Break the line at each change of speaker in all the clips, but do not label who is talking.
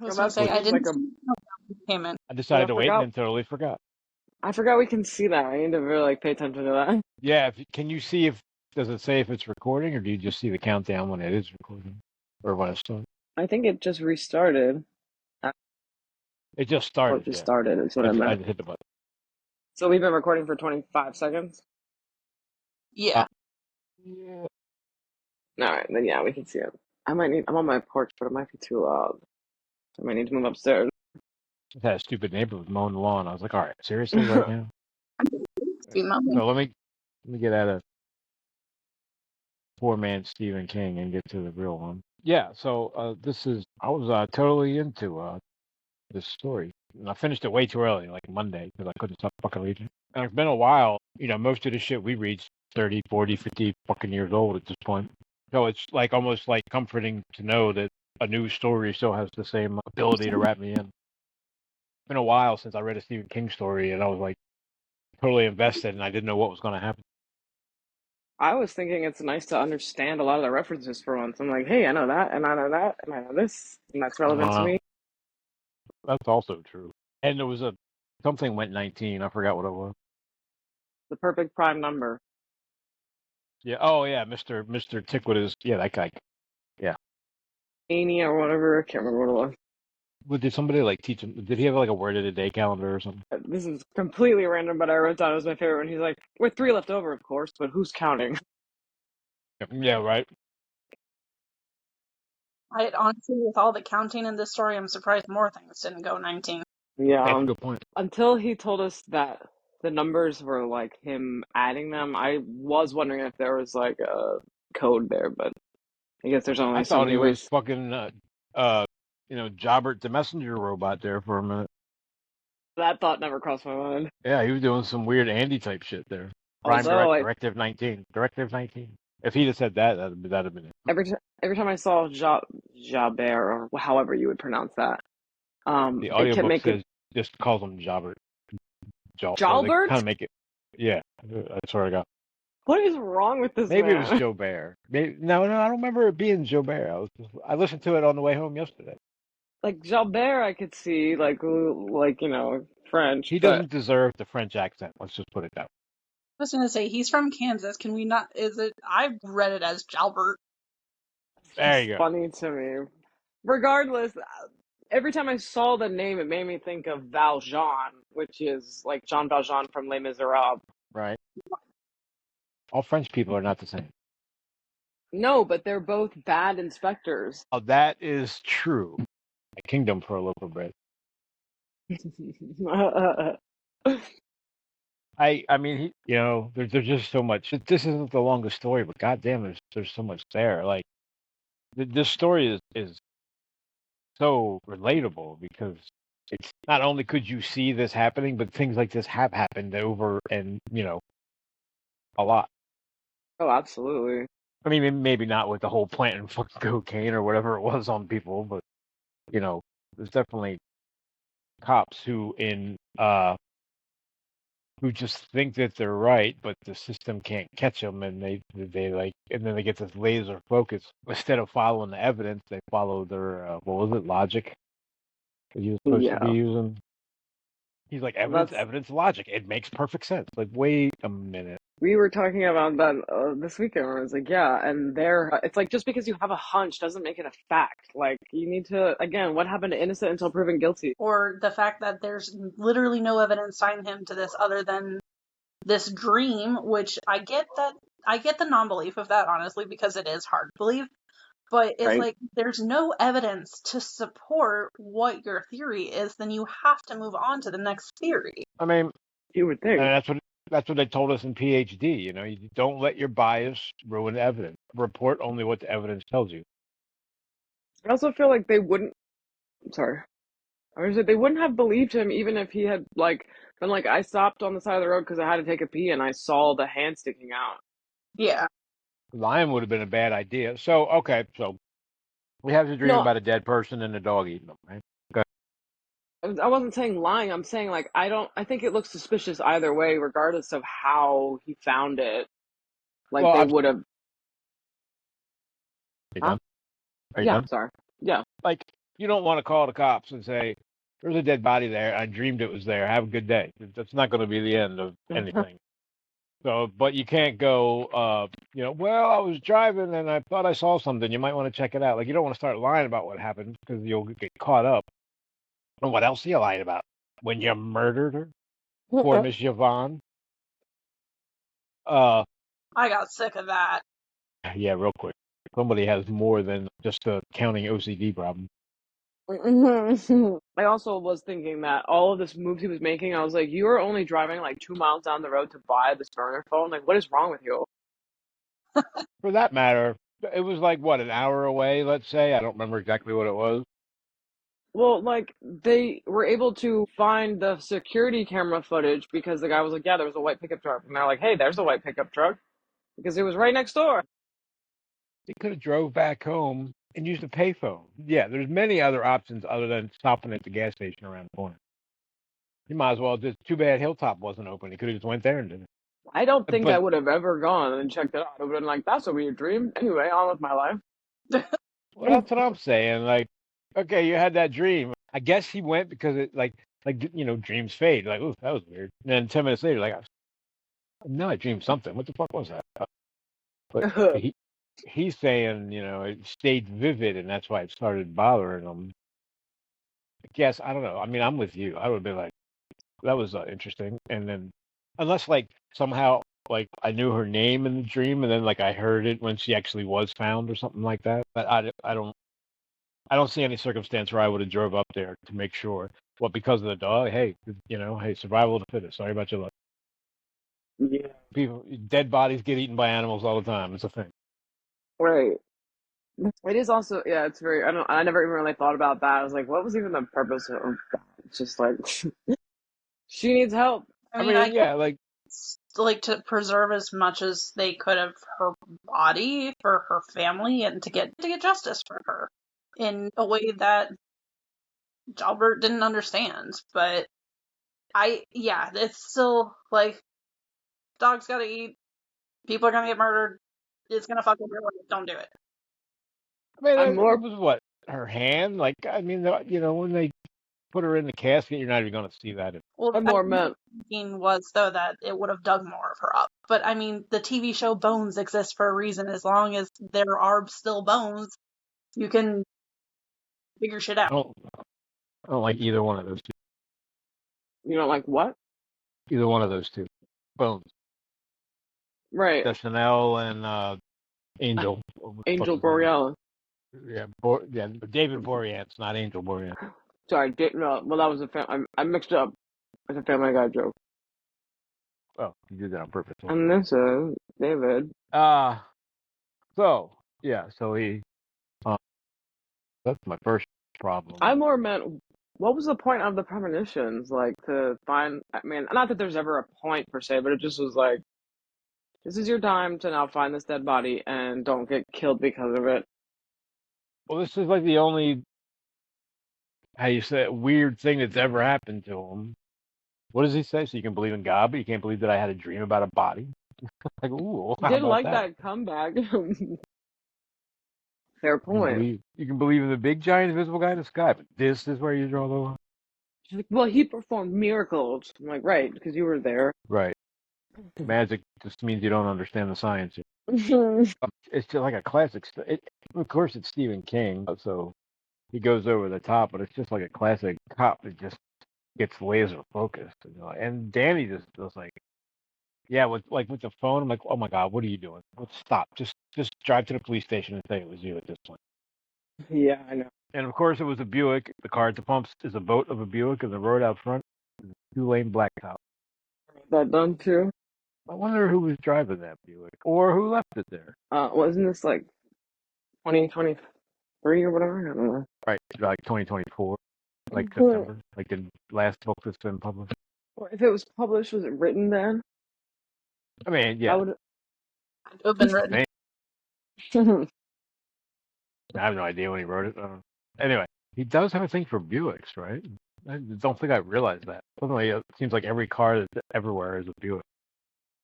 I was
Well,
gonna
that's
say I
just like
didn't
a.
see no payment.
I
Yeah,
decided to wait and then totally forgot.
I forgot we can see that. I need to really like pay attention to that.
Yeah, can you see if does it say if it's recording or do you just see the countdown when it is recording or when it starts?
I think it just restarted.
It just
Or
started.
it just
Yeah,
started. Is what I
I
meant.
just hit the button.
So we've been recording for 25 seconds.
Yeah.
Yeah.
All right, then yeah, we can see it. I might need. I'm on my porch, but it might be too loud. I might need to move upstairs.
Just had a stupid neighbor was mowing the lawn. I was like, all right, seriously, right now? So let me get out of poor man Stephen King and get to the real one. Yeah. So I was totally into this story. And I finished it way too early, like Monday, because I couldn't stop fucking reading. And it's been a while. Most of the shit we read's 30, 40, 50 fucking years old at this point. So it's like almost like comforting to know that a new story still has the same ability to wrap me in. It's been a while since I read a Stephen King story, and I was like totally invested, and I didn't know what was going to happen.
I was thinking it's nice to understand a lot of the references for once. I'm like, hey, I know that, and I know that, and I know this, and that's relevant to me.
That's also true. And there was something went 19. I forgot what it was.
The perfect prime number.
Yeah. Oh yeah, Mr. Ticklet is that guy. Yeah.
Ania or whatever. I can't remember what it was.
Well, did somebody like teach him? Did he have like a word of the day calendar or something?
This is completely random, but I wrote down it was my favorite one. He's like, we're 3 left over, of course, but who's counting?
Yeah. Right.
I honestly, with all the counting in this story, I'm surprised more things didn't go 19.
Yeah.
That's a good point.
Until he told us that the numbers were like him adding them, I was wondering if there was like a code there, but I guess there's only
I
so
thought
many
he was
ways.
fucking Jobbert the messenger robot there for a minute.
That thought never crossed my mind.
Yeah, he was doing some weird Andy type shit there. Prime
Although
Directive 19. Directive 19. If he'd have said that, that'd have been it.
every time I saw Jabert, or however you would pronounce that,
The
it kept
audiobook
making
says just calls him Jobbert. So they kind
Jalbert.
of make it. Yeah, I swear to God.
What is wrong with this
Maybe it
man?
was Joe Bear. Maybe no, I don't remember it being Joe Bear. I listened to it on the way home yesterday.
Like Jalbert, I could see like French,
He
but
doesn't deserve the French accent. Let's just put it that way.
I was gonna say he's from Kansas. Can we not? Is it? I read it as Jalbert.
There
it's
you go.
funny to me. Regardless, every time I saw the name, it made me think of Valjean, which is like Jean Valjean from Les Miserables.
Right. All French people are not the same.
No, but they're both bad inspectors.
Oh, that is true. A kingdom for a loaf of bread. I mean, there's just so much. This isn't the longest story, but goddamn, there's so much there. Like, this story is so relatable because it's not only could you see this happening, but things like this have happened over and a lot.
Oh, absolutely.
I mean, maybe not with the whole planting fucking cocaine or whatever it was on people, but there's definitely cops who just think that they're right, but the system can't catch them, and they like, and then they get this laser focus. Instead of following the evidence, they follow their what was it, logic that he was supposed to be
Yeah,
using. He's like, evidence, logic. It makes perfect sense. Like, wait a minute.
we were talking about that this weekend. Where I was like, yeah, and it's like just because you have a hunch doesn't make it a fact. Like you need to again, what happened to innocent until proven guilty?
Or the fact that there's literally no evidence tying him to this other than this dream, which I get the non-belief of that, honestly, because it is hard to believe. But it's
Right?
like, there's no evidence to support what your theory is, then you have to move on to the next theory.
I mean,
You would think.
that's what they told us in PhD. You don't let your bias ruin the evidence. Report only what the evidence tells you.
I also feel like they wouldn't. I'm sorry. I was like, they wouldn't have believed him even if he had like been like, I stopped on the side of the road because I had to take a pee and I saw the hand sticking out.
Yeah.
Lying would have been a bad idea. So, okay, so we have to dream
No,
about a dead person and a dog eating them, right? Okay.
I wasn't saying lying. I'm saying like I think it looks suspicious either way, regardless of how he found it. Like
Well,
they would have.
you
Huh?
done? Are you
Yeah.
done?
Sorry. Yeah.
Like, You don't want to call the cops and say, "There's a dead body there. I dreamed it was there. Have a good day." That's not going to be the end of anything. So, but you can't go, well, I was driving and I thought I saw something. You might want to check it out. Like, you don't want to start lying about what happened because you'll get caught up. And what else are you lying about? When you murdered her? Poor Miss Yvonne. Uh,
I got sick of that.
yeah, real quick. Somebody has more than just a counting OCD problem.
I also was thinking that all of this moves he was making, I was like, you are only driving like 2 miles down the road to buy this burner phone. Like, what is wrong with you?
For that matter, it was like, what, an hour away, let's say? I don't remember exactly what it was.
Well, like, they were able to find the security camera footage because the guy was like, yeah, there was a white pickup truck. And they're like, hey, there's a white pickup truck because it was right next door.
They could have drove back home and used a payphone. Yeah, there's many other options other than stopping at the gas station around the corner. You might as well just, too bad Hilltop wasn't open. You could have just went there and did it.
I don't think I
But,
would have ever gone and checked it out. I would have been like, that's a weird dream. Anyway, on with my life.
well, that's what I'm saying. Like, okay, you had that dream. I guess he went because it, dreams fade. Like, ooh, that was weird. And then 10 minutes later, like, no, I dreamed something. What the fuck was that? But he's saying, it stayed vivid, and that's why it started bothering him. I guess, I don't know. I mean, I'm with you. I would have been like, that was interesting. And then, unless, like, somehow, like, I knew her name in the dream, and then, like, I heard it when she actually was found or something like that. But I don't see any circumstance where I would have drove up there to make sure. What, because of the dog? Hey, hey, survival of the fittest. Sorry about your luck.
Yeah.
People, dead bodies get eaten by animals all the time. It's a thing.
Right. It is also, yeah, it's very, I never even really thought about that. I was like, what was even the purpose of that? It's just like, she needs help.
I
I
mean,
mean, yeah, like,
like to preserve as much as they could of her body for her family and to get justice for her in a way that Jalbert didn't understand. But it's still like dogs gotta eat, people are gonna get murdered, it's gonna fuck with your life, don't do it.
I mean,
I'm more,
it was what, her hand? Like, I mean, when they put her in the casket, you're not even going to see that.
Well,
I'm
I
more
think
meant,
the thinking was though that it would have dug more of her up. But I mean, the TV show Bones exists for a reason. As long as there are still bones, you can figure shit out.
I don't like either one of those two.
like what?
Either one of those two. Bones.
Right.
Deschanel and Angel.
Angel Borealis.
Yeah, David Boreanaz, not Angel Boreanaz.
Sorry, no, well, that was I mixed up. It's a Family Guy joke.
Oh, you did that on purpose.
And this is David.
So that's my first problem.
I more meant, what was the point of the premonitions? Like, to find, I mean, not that there's ever a point per se, but it just was like, this is your time to now find this dead body and don't get killed because of it.
Well, this is like the only, how you say it, weird thing that's ever happened to him. What does he say? So you can believe in God, but you can't believe that I had a dream about a body? Like, ooh,
I
how
did
about
like
that?
that comeback. Fair point.
You can believe in the big giant invisible guy in the sky, but this is where you draw the line.
She's like, well, he performed miracles. I'm like, right, because you were there.
Right. Magic just means you don't understand the science. It's just like a classic. Of course, it's Stephen King, so he goes over the top, but it's just like a classic cop that just gets laser focused. And Danny just was like, yeah, with the phone. I'm like, oh my god, what are you doing? Let's stop. Just drive to the police station and say it was you at this point.
Yeah, I know.
And of course, it was a Buick. The car at the pumps is a boat of a Buick, and the road out front is a 2-lane blacktop.
That done too.
I wonder who was driving that Buick or who left it there.
Wasn't this like 2023 or whatever? I don't know.
Right, like 2024, like September, like the last book that's been published.
Well, if it was published, was it written then?
I mean, yeah.
It would have been written.
I have no idea when he wrote it. Anyway, he does have a thing for Buicks, right? I don't think I realized that. Suddenly, it seems like every car that's everywhere is a Buick.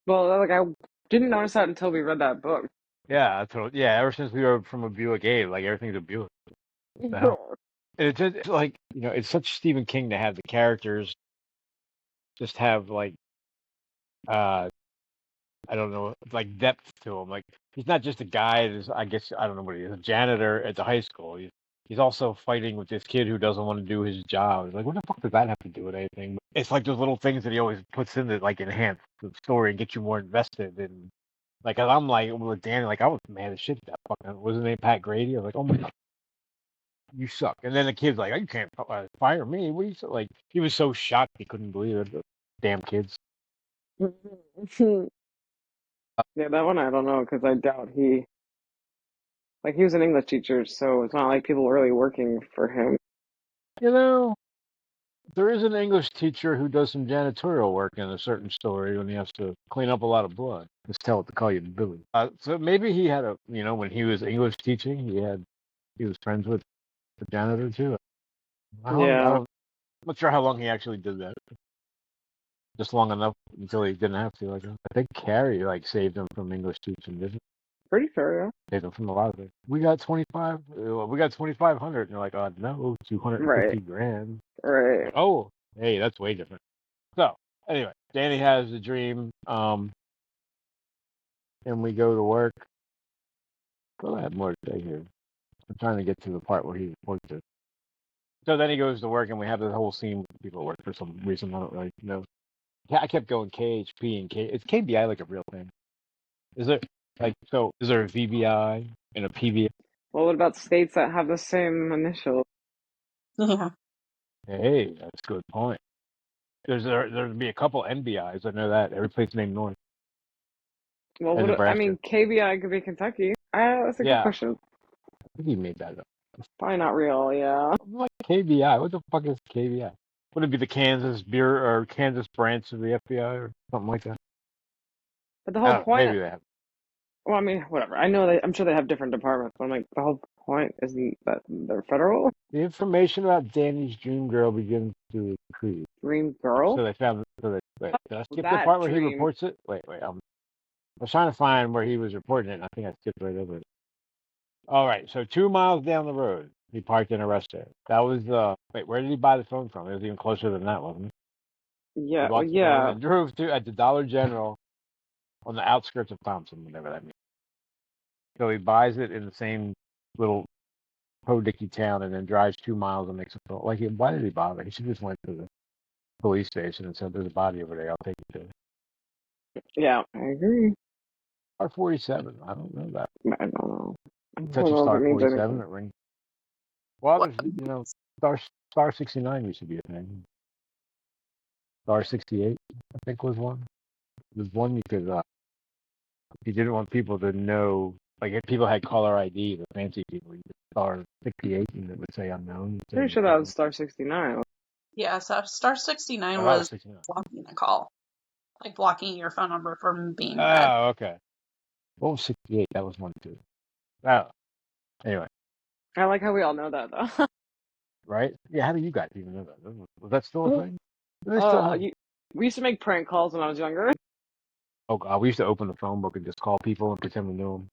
Well, like, I didn't notice that until we read that book.
Yeah, ever since we were from a Buick Abe, like everything's a Buick. What the hell? And it's like, it's such Stephen King to have the characters just have like, uh, I don't know, like depth to him. Like he's not just a guy. I guess I don't know what he is, a janitor at the high school. He's also fighting with this kid who doesn't want to do his job. It's like, what the fuck does that have to do with anything? It's like those little things that he always puts in that like enhance the story and get you more invested. And like, 'cause I'm like with Danny, like I was mad as shit at that fucking, wasn't it Pat Grady? I was like, oh my god, you suck. And then the kid's like, oh, you can't fire me. What are you like? He was so shocked he couldn't believe it. The damn kids.
Yeah, that one I don't know because I doubt he was an English teacher, so it's not like people were really working for him.
You know, there is an English teacher who does some janitorial work in a certain story when he has to clean up a lot of blood. Just tell it to call you Billy. So maybe he had when he was English teaching, he was friends with the janitor too.
Yeah,
I'm not sure how long he actually did that. Just long enough until he didn't have to. Like, I think Carrie like saved him from English teaching, didn't
pretty sure. Yeah.
he? Saved him from a lot of it. We got 25. We got 2,500. And they're like, oh no,
Right,
250 grand.
right.
Like, oh, hey, that's way different. So anyway, Danny has a dream, and we go to work. Well, I have more to say here. I'm trying to get to the part where he reports it. So then he goes to work, and we have this whole scene with people at work for some reason. I don't really know. Yeah, I kept going KHP and K. Is KBI like a real thing? Is there Is there a VBI and a PBI?
Well, what about states that have the same initial?
Yeah.
Hey, that's a good point. There'd be a couple NBIs. I know that every place named North
Well,
and
I
Nebraska.
mean, KBI could be Kentucky. That's a good
Yeah,
question.
I think he made that up.
Probably not real. Yeah,
I'm like KBI. What the fuck is KBI? Would it be the Kansas Bureau or Kansas branch of the FBI or something like that?
but the
I
whole
don't know.
point.
Maybe they have.
Well, I mean, whatever. I know I'm sure they have different departments, but I'm like, the whole point isn't that they're federal.
The information about Danny's dream girl begins to increase.
Dream girl.
So they found. Wait, did I skip the
That
part where he
dream.
reports it? Wait. I was trying to find where he was reporting it. And I think I skipped right over it. All right. So 2 miles down the road, he parked in a rest area. That was Wait, where did he buy the phone from? It was even closer than that, wasn't it? He
Yeah. Well,
bought the phone
yeah.
and drove to at the Dollar General on the outskirts of Thompson, whatever that means. So he buys it in the same little Po Dicky town and then drives 2 miles and makes a phone. Like, why did he bother? He should just went to the police station and said, "There's a body over there. I'll take it to it."
Yeah. I agree.
R47. I don't know that.
I don't know. I don't
Touch of
know if
Star
it means
47
anything.
at ring. Well,
What?
there's Star 69 used to be a thing. Star 68, I think, was one. There's one you could if you didn't want people to know, like if people had caller ID, the fancy people, you could Star 68 and it would say unknown.
Pretty sure that was Star 69.
Yeah, so Star 69
Oh, that was
was
69.
blocking a call. Like blocking your phone number from being read.
Oh, okay. What was 68? That was one too. Oh, anyway,
I like how we all know that though.
right? Yeah, how do you guys even know that? Was that still a thing? Do they still have?
We used to make prank calls when I was younger.
Oh God, we used to open the phone book and just call people and pretend we knew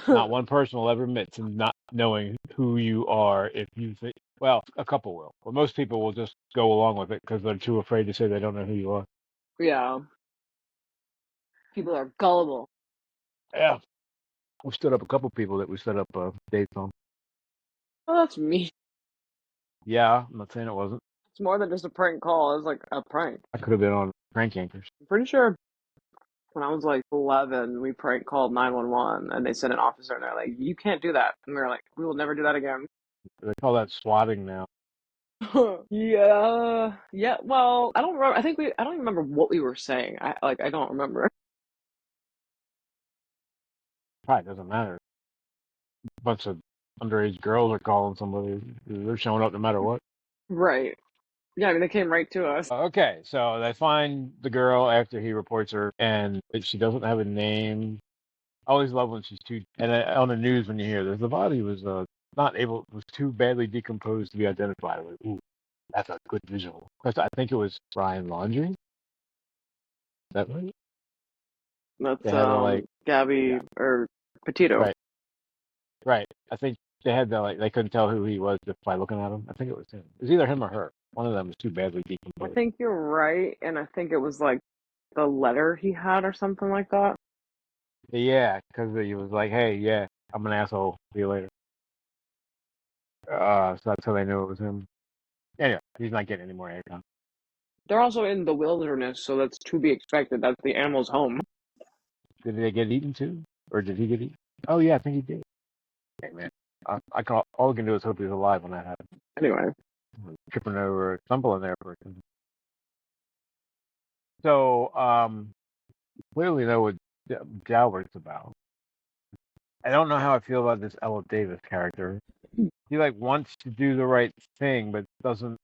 them. Not one person will ever admit to not knowing who you are if you think. Well, a couple will, but most people will just go along with it because they're too afraid to say they don't know who you are.
Yeah. People are gullible.
Yeah, we stood up a couple people that we set up dates on.
Oh, that's me.
Yeah, I'm not saying it wasn't.
It's more than just a prank call. It's like a prank.
I could have been on Prank Anchors.
I'm pretty sure when I was like 11, we prank called 911 and they sent an officer and they're like, you can't do that. And we were like, we will never do that again.
They call that swatting now.
Yeah. Yeah. Well, I don't remember. I don't even remember what we were saying. I don't remember.
Probably doesn't matter. A bunch of underage girls are calling somebody. They're showing up no matter what.
Right. Yeah, I mean, they came right to us.
Okay, so they find the girl after he reports her, and she doesn't have a name. I always love when she's too. And on the news, when you hear this, the body was was too badly decomposed to be identified. Like, ooh, that's a good visual. Because I think it was Brian Laundrie. Is that right?
That's
They had to like,
Gabby
yeah,
or Petito.
right. I think They had the they couldn't tell who he was just by looking at him. I think it was him. It was either him or her. One of them was too badly
I
decomposed.
think you're right, and I think it was like the letter he had or something like that.
Yeah, because he was like, "Hey, yeah, I'm an asshole. See you later." So that's how they knew it was him. Anyway, he's not getting any more airtime.
They're also in the wilderness, so that's to be expected. That's the animal's home.
Did they get eaten too, or did he get eaten? Oh yeah, I think he did. Hey man, all we can do is hope he's alive when that happens.
Anyway,
Tripping over, stumbling there for a second. So clearly know what Jalbert's about. I don't know how I feel about this Ella Davis character. He wants to do the right thing, but doesn't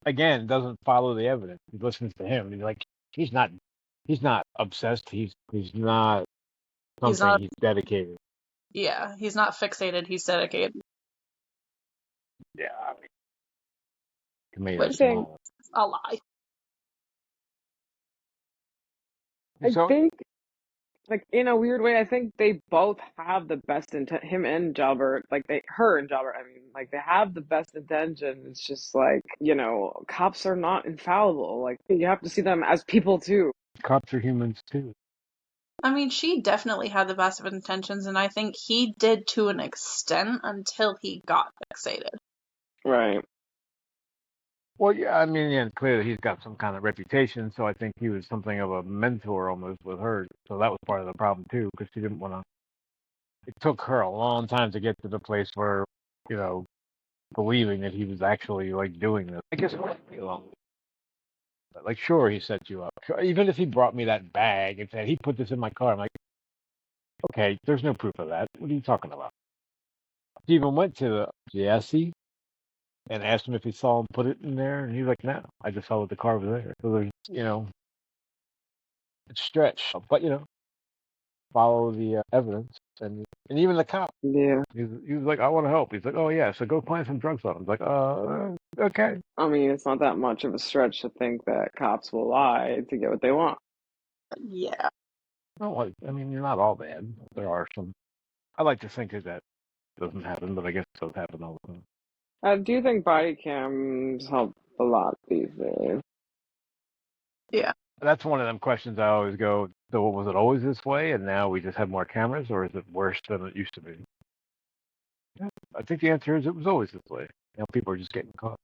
follow the evidence. He listens to him. He's not obsessed. He's not
He's
something.
not.
He's dedicated.
Yeah, he's not fixated. He's dedicated.
Yeah, I mean, he made
Which
us
is
smile.
a lie.
I
So
think, like in a weird way, I think they both have the best intent. Him and Jalbert, her and Jalbert. I mean, like they have the best intention. It's just like cops are not infallible. Like you have to see them as people too.
cops are humans too.
I mean, she definitely had the best of intentions, and I think he did to an extent until he got fixated.
Right.
Well, yeah, I mean, yeah, clearly he's got some kind of reputation, so I think he was something of a mentor almost with her. So that was part of the problem too, because she didn't want to. It took her a long time to get to the place where, believing that he was actually doing this. I guess it might be a long. Sure, he set you up. Sure, even if he brought me that bag and said he put this in my car, I'm like, okay, there's no proof of that. What are you talking about? He even went to the Jesse and asked him if he saw him put it in there, and he's like, no, I just saw that the car was there. So there's, it's stretch, but follow the evidence, and even the cop.
Yeah.
He was like, I want to help. He's like, oh yeah, so go find some drugs on him. I was like, okay.
I mean, it's not that much of a stretch to think that cops will lie to get what they want.
Yeah.
No, I mean, you're not all bad. There are some. I like to think that doesn't happen, but I guess it does happen all the time.
I do think body cams help a lot these days.
Yeah.
That's one of them questions I always go, so was it always this way, and now we just have more cameras, or is it worse than it used to be? Yeah, I think the answer is it was always this way. Now people are just getting caught.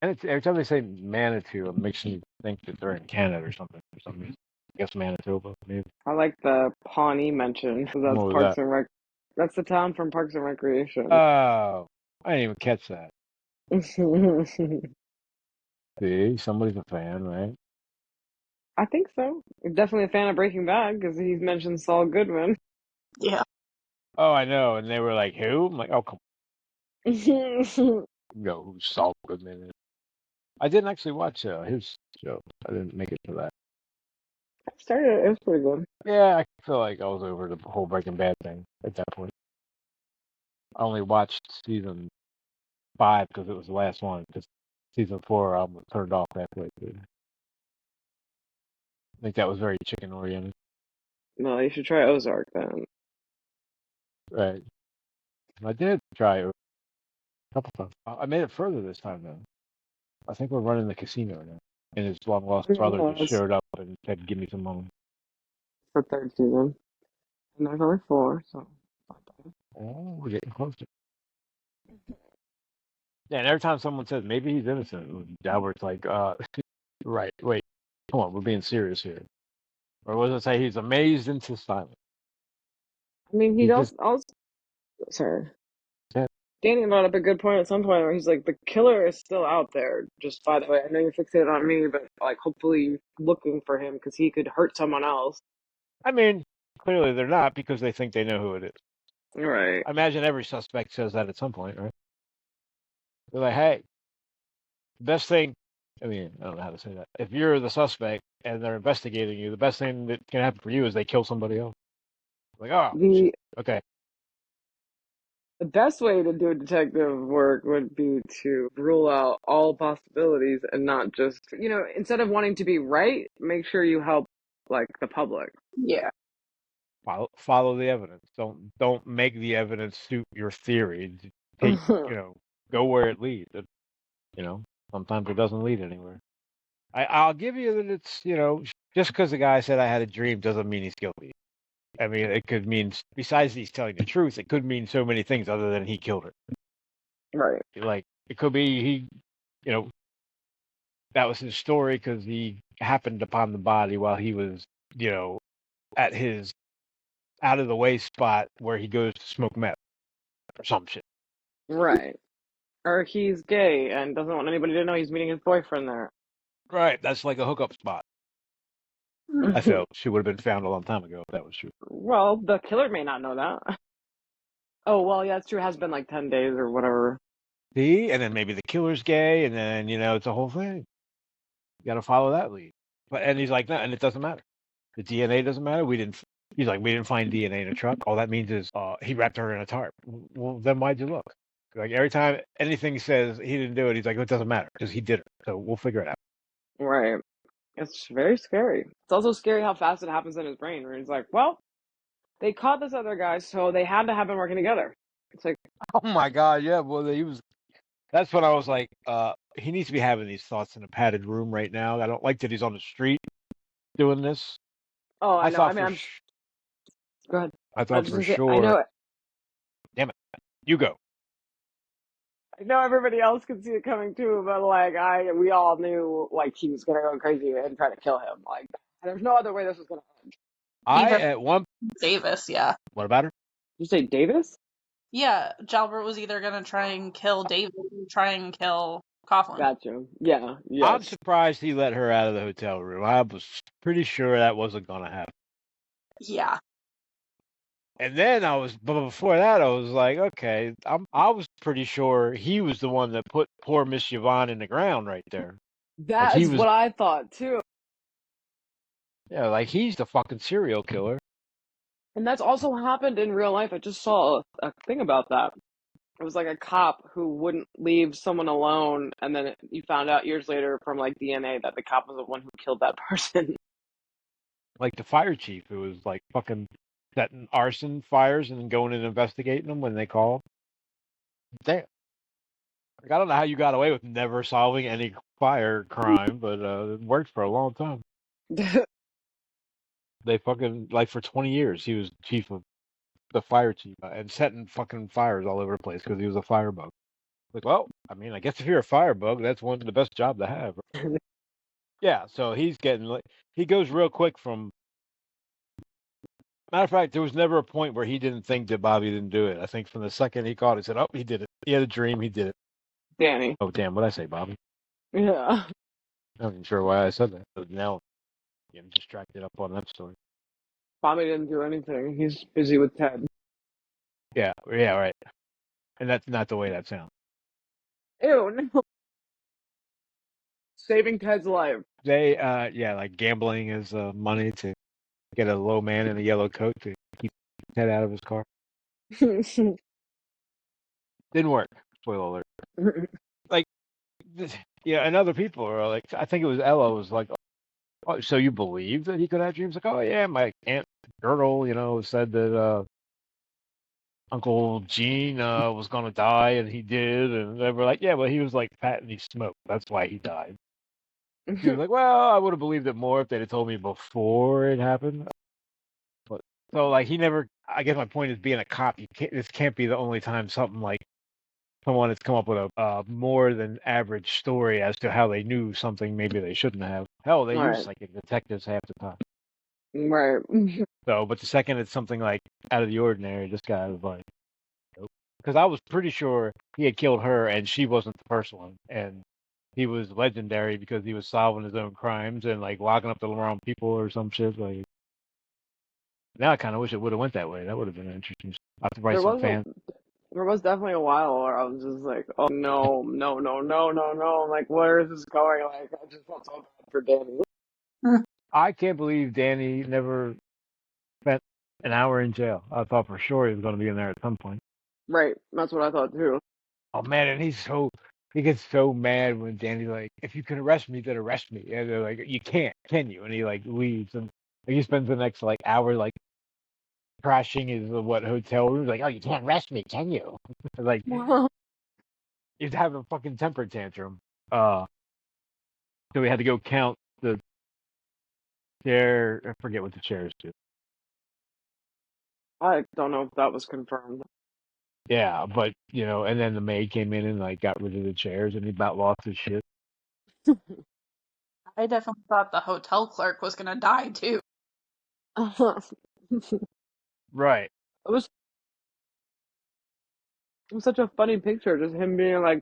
And every time they say Manitou, it makes me think that they're in Canada or something for some reason. I guess Manitoba, maybe.
I like the Pawnee mention. That's
What was
Parks
that?
and Rec. That's the town from Parks and Recreation.
Oh, I didn't even catch that. See, somebody's a fan, right?
I think so. Definitely a fan of Breaking Bad because he's mentioned Saul Goodman.
Yeah.
Oh, I know. And they were like, who? I'm like, oh, come on. No, who's Saul Goodman? I didn't actually watch his show. I didn't make it to that.
I started. It was pretty good.
Yeah, I feel like I was over the whole Breaking Bad thing at that point. I only watched season 5 because it was the last one. Because season 4 I turned off halfway through. I think that was very chicken oriented.
No, you should try Ozark then.
Right. I did try it a couple times. I made it further this time though. I think we're running the casino now. And his long lost brother just
It's
showed up and said, "Give me some money."
the third season. And there's only 4, so not bad.
Oh, we're getting closer. Yeah, and every time someone says maybe he's innocent, Albert's like, right, wait, come on, we're being serious here. Or was it say he's amazed into silence?
I mean, he
He just
also sorry.
said,
Danny brought up a good point at some point where he's like, the killer is still out there. Just by the way, I know you're fixated on me, but hopefully you're looking for him because he could hurt someone else.
I mean, clearly they're not because they think they know who it is.
Right.
I imagine every suspect says that at some point, right? They're like, hey, the best thing, I mean, I don't know how to say that. If you're the suspect and they're investigating you, the best thing that can happen for you is they kill somebody else. Like, oh,
The
okay.
the best way to do detective work would be to rule out all possibilities and not just, instead of wanting to be right, make sure you help the public.
Yeah.
Follow the evidence. Don't make the evidence suit your theory. take, go where it leads. Sometimes it doesn't lead anywhere. I'll give you that it's, just because the guy said I had a dream doesn't mean he's guilty. I mean, it could mean, besides he's telling the truth, it could mean so many things other than he killed her.
Right.
Like, it could be that was his story because he happened upon the body while he was, at his out of the way spot where he goes to smoke meth or some shit.
Right. Or he's gay and doesn't want anybody to know he's meeting his boyfriend there.
Right. That's like a hookup spot. I felt she would have been found a long time ago if that was true.
Well, the killer may not know that. Oh, well, yeah, it's true. It has been like 10 days or whatever.
See? And then maybe the killer's gay, and then, it's a whole thing. You got to follow that lead. And he's like, no, and it doesn't matter. The DNA doesn't matter. He's like, we didn't find DNA in a truck. All that means is he wrapped her in a tarp. Well, then why'd you look? Like, every time anything says he didn't do it, he's like, it doesn't matter because he did it. So we'll figure it out.
Right. It's very scary. It's also scary how fast it happens in his brain, where he's like, well, they caught this other guy, so they had to have been working together. It's like,
oh my God, yeah. Well, that's when I was like, he needs to be having these thoughts in a padded room right now. I don't like that he's on the street doing this.
oh, I know.
thought
I mean, go ahead.
I thought for
Say,
sure.
I know it.
Damn it. You go.
I know everybody else could see it coming too, but like we all knew like he was gonna go crazy and try to kill him. Like there's no other way this was gonna end.
At one
Davis, yeah.
What about her?
Did you say Davis?
Yeah, Jalbert was either gonna try and kill Davis or try and kill Coughlin.
Gotcha. Yeah. Yes.
I'm surprised he let her out of the hotel room. I was pretty sure that wasn't gonna happen.
Yeah.
And then before that, I was like, okay, I was pretty sure he was the one that put poor Miss Yvonne in the ground right there.
That is what I thought too.
Yeah, like he's the fucking serial killer.
And that's also happened in real life. I just saw a thing about that. It was like a cop who wouldn't leave someone alone, and then you found out years later from like DNA that the cop was the one who killed that person.
Like the fire chief who was like fucking setting arson fires and then going and investigating them when they call. Damn. Like, I don't know how you got away with never solving any fire crime, but it worked for a long time. They fucking, like, for 20 years, he was chief of the fire chief and setting fucking fires all over the place because he was a firebug. Like, well, I mean, I guess if you're a firebug, that's one of the best job to have. Yeah, so he's getting, he goes real quick from, matter of fact, there was never a point where he didn't think that Bobby didn't do it. I think from the second he caught it, he said, oh, he did it. He had a dream, he did it.
Danny.
Oh, damn, what'd I say, Bobby?
Yeah.
I'm not even sure why I said that. But now I'm distracted up on that story.
Bobby didn't do anything. He's busy with Ted.
Yeah, right. And that's not the way that sounds.
Ew, no. Saving Ted's life.
They, like gambling is money to get a low man in a yellow coat to keep Ted out of his car. Didn't work. Spoiler alert. Like, and other people are like, I think it was Ella was like, oh, so you believe that he could have dreams? Like, oh yeah, my aunt Girdle, said that Uncle Gene was gonna die and he did, and they were like, yeah, but he was like fat and he smoked. That's why he died. He was like, well, I would have believed it more if they'd have told me before it happened. But so like he never. I guess my point is, being a cop, this can't be the only time something like someone has come up with a more than average story as to how they knew something maybe they shouldn't have. Hell, they use psychic detectives half the time.
Right.
So, but the second it's something like out of the ordinary, this guy was like, nope. Because I was pretty sure he had killed her and she wasn't the first one, and he was legendary because he was solving his own crimes and like locking up the wrong people or some shit. Like, now I kind of wish it would have went that way. That would have been interesting. I have to write some fans.
There was definitely a while where I was just like, oh no, no, no, no, no, no. I'm like, where is this going? Like, I just felt so bad for Danny.
I can't believe Danny never spent an hour in jail. I thought for sure he was going to be in there at some point.
Right. That's what I thought too.
Oh man, and he gets so mad when Danny's like, if you can arrest me, then arrest me. And they're like, you can't, can you? And he like leaves and he spends the next like hour like crashing his hotel room. Like, oh, you can't arrest me, can you? Like, he's having a fucking temper tantrum. So we had to go count the chair. I forget what the chairs do.
I don't know if that was confirmed.
Yeah, but and then the maid came in and like got rid of the chairs, and he about lost his shit.
I definitely thought the hotel clerk was gonna die too.
Right.
It was such a funny picture, just him being like,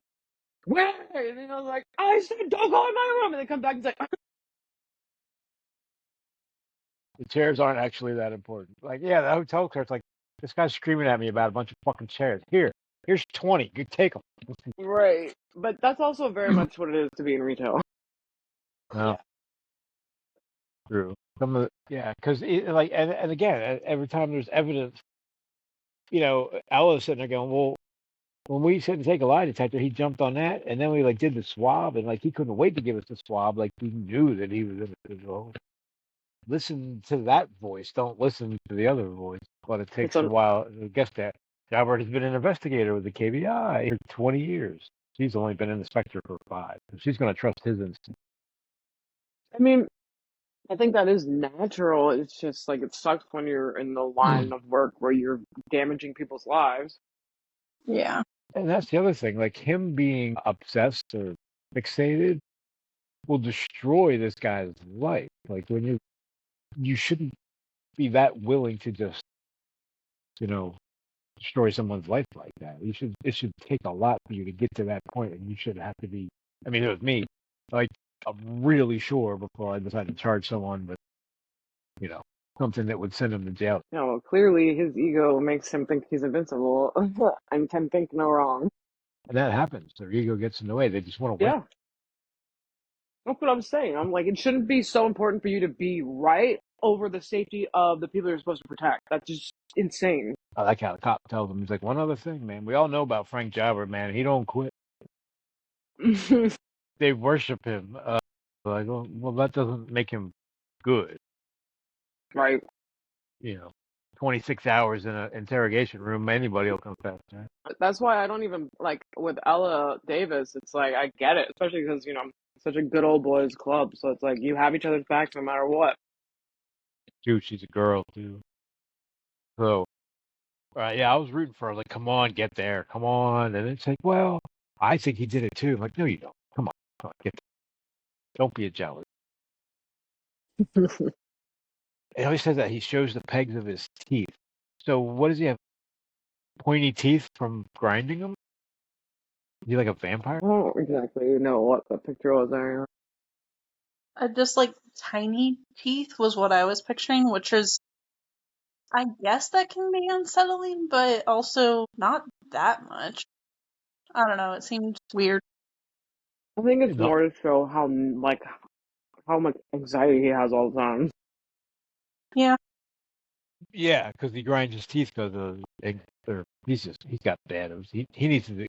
"Where?" And then I was like, "I said don't go in my room," and then come back and he's like,
The chairs aren't actually that important. Like, yeah, the hotel clerk's like, this guy's screaming at me about a bunch of fucking chairs. Here's 20. You take them.
right. But that's also very much what it is to be in retail.
No, true. Because like, and again, every time there's evidence, Ella's sitting there going, well, when we said to take a lie detector, he jumped on that, and then we like did the swab, and like he couldn't wait to give us the swab. Like we knew that he was in it. Listen to that voice. Don't listen to the other voice. But it takes a while. I guess that Albert has been an investigator with the KBI for 20 years. She's only been an inspector for 5. So she's going to trust his instinct.
I mean, I think that is natural. It's just like it sucks when you're in the line of work where you're damaging people's lives.
Yeah.
And that's the other thing. Like him being obsessed or fixated will destroy this guy's life. Like when you shouldn't be that willing to just, destroy someone's life like that. It should take a lot for you to get to that point, and you should have to be. I mean, it was me. Like I'm really sure before I decided to charge someone with, something that would send him to jail.
Yeah, well, clearly his ego makes him think he's invincible and can think no wrong.
And that happens. Their ego gets in the way. They just want to win.
Yeah. That's what I'm saying. I'm like, it shouldn't be so important for you to be right over the safety of the people you're supposed to protect. That's just insane.
I like how the cop tells him, he's like, one other thing, man. We all know about Frank Jalbert, man. He don't quit. They worship him. Like, well, that doesn't make him good.
Right.
26 hours in an interrogation room, anybody will confess, right?
That's why I don't even, like, with Ella Davis, it's like, I get it, especially because, it's such a good old boys club, so it's like, you have each other's backs no matter what.
Dude, she's a girl, too. So, yeah, I was rooting for her. Like, come on, get there. Come on. And it's like, well, I think he did it, too. I'm like, no, you don't. Come on, get there. Don't be a jealous. It always says that he shows the pegs of his teeth. So what does he have? Pointy teeth from grinding them? Is he like a vampire?
I don't exactly know what the picture was there.
Just like tiny teeth was what I was picturing, which is, I guess that can be unsettling, but also not that much. I don't know, it seems weird.
I think it's more to show how much anxiety he has all the time.
Yeah.
Yeah, because he grinds his teeth because he's got bad. He needs to.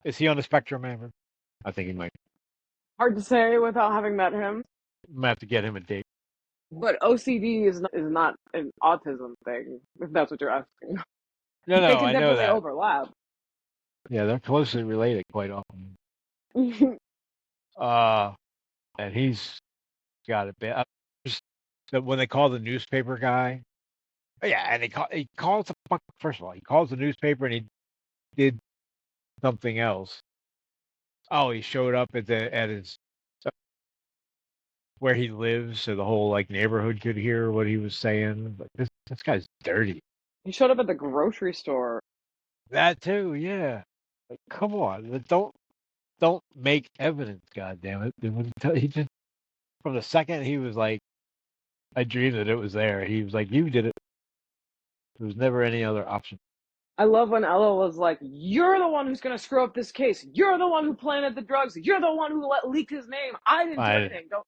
Is he on the spectrum, Amber? I think he might.
Hard to say without having met him.
Might have to get him a date.
But OCD is not an autism thing, if that's what you're asking.
No,
they can
I know
definitely
that.
overlap.
Yeah, they're closely related quite often. And he's got it bad. So when they call the newspaper guy, yeah, and he calls the first of all, he calls the newspaper and he did something else. Oh, he showed up at his where he lives, so the whole like neighborhood could hear what he was saying. Like this guy's dirty.
He showed up at the grocery store.
That too, yeah. Like, come on, don't make evidence, goddammit. He just from the second he was like, I dreamed that it was there. He was like, you did it. There was never any other option.
I love when Ella was like, you're the one who's going to screw up this case. You're the one who planted the drugs. You're the one who leaked his name. I didn't do anything. Don't.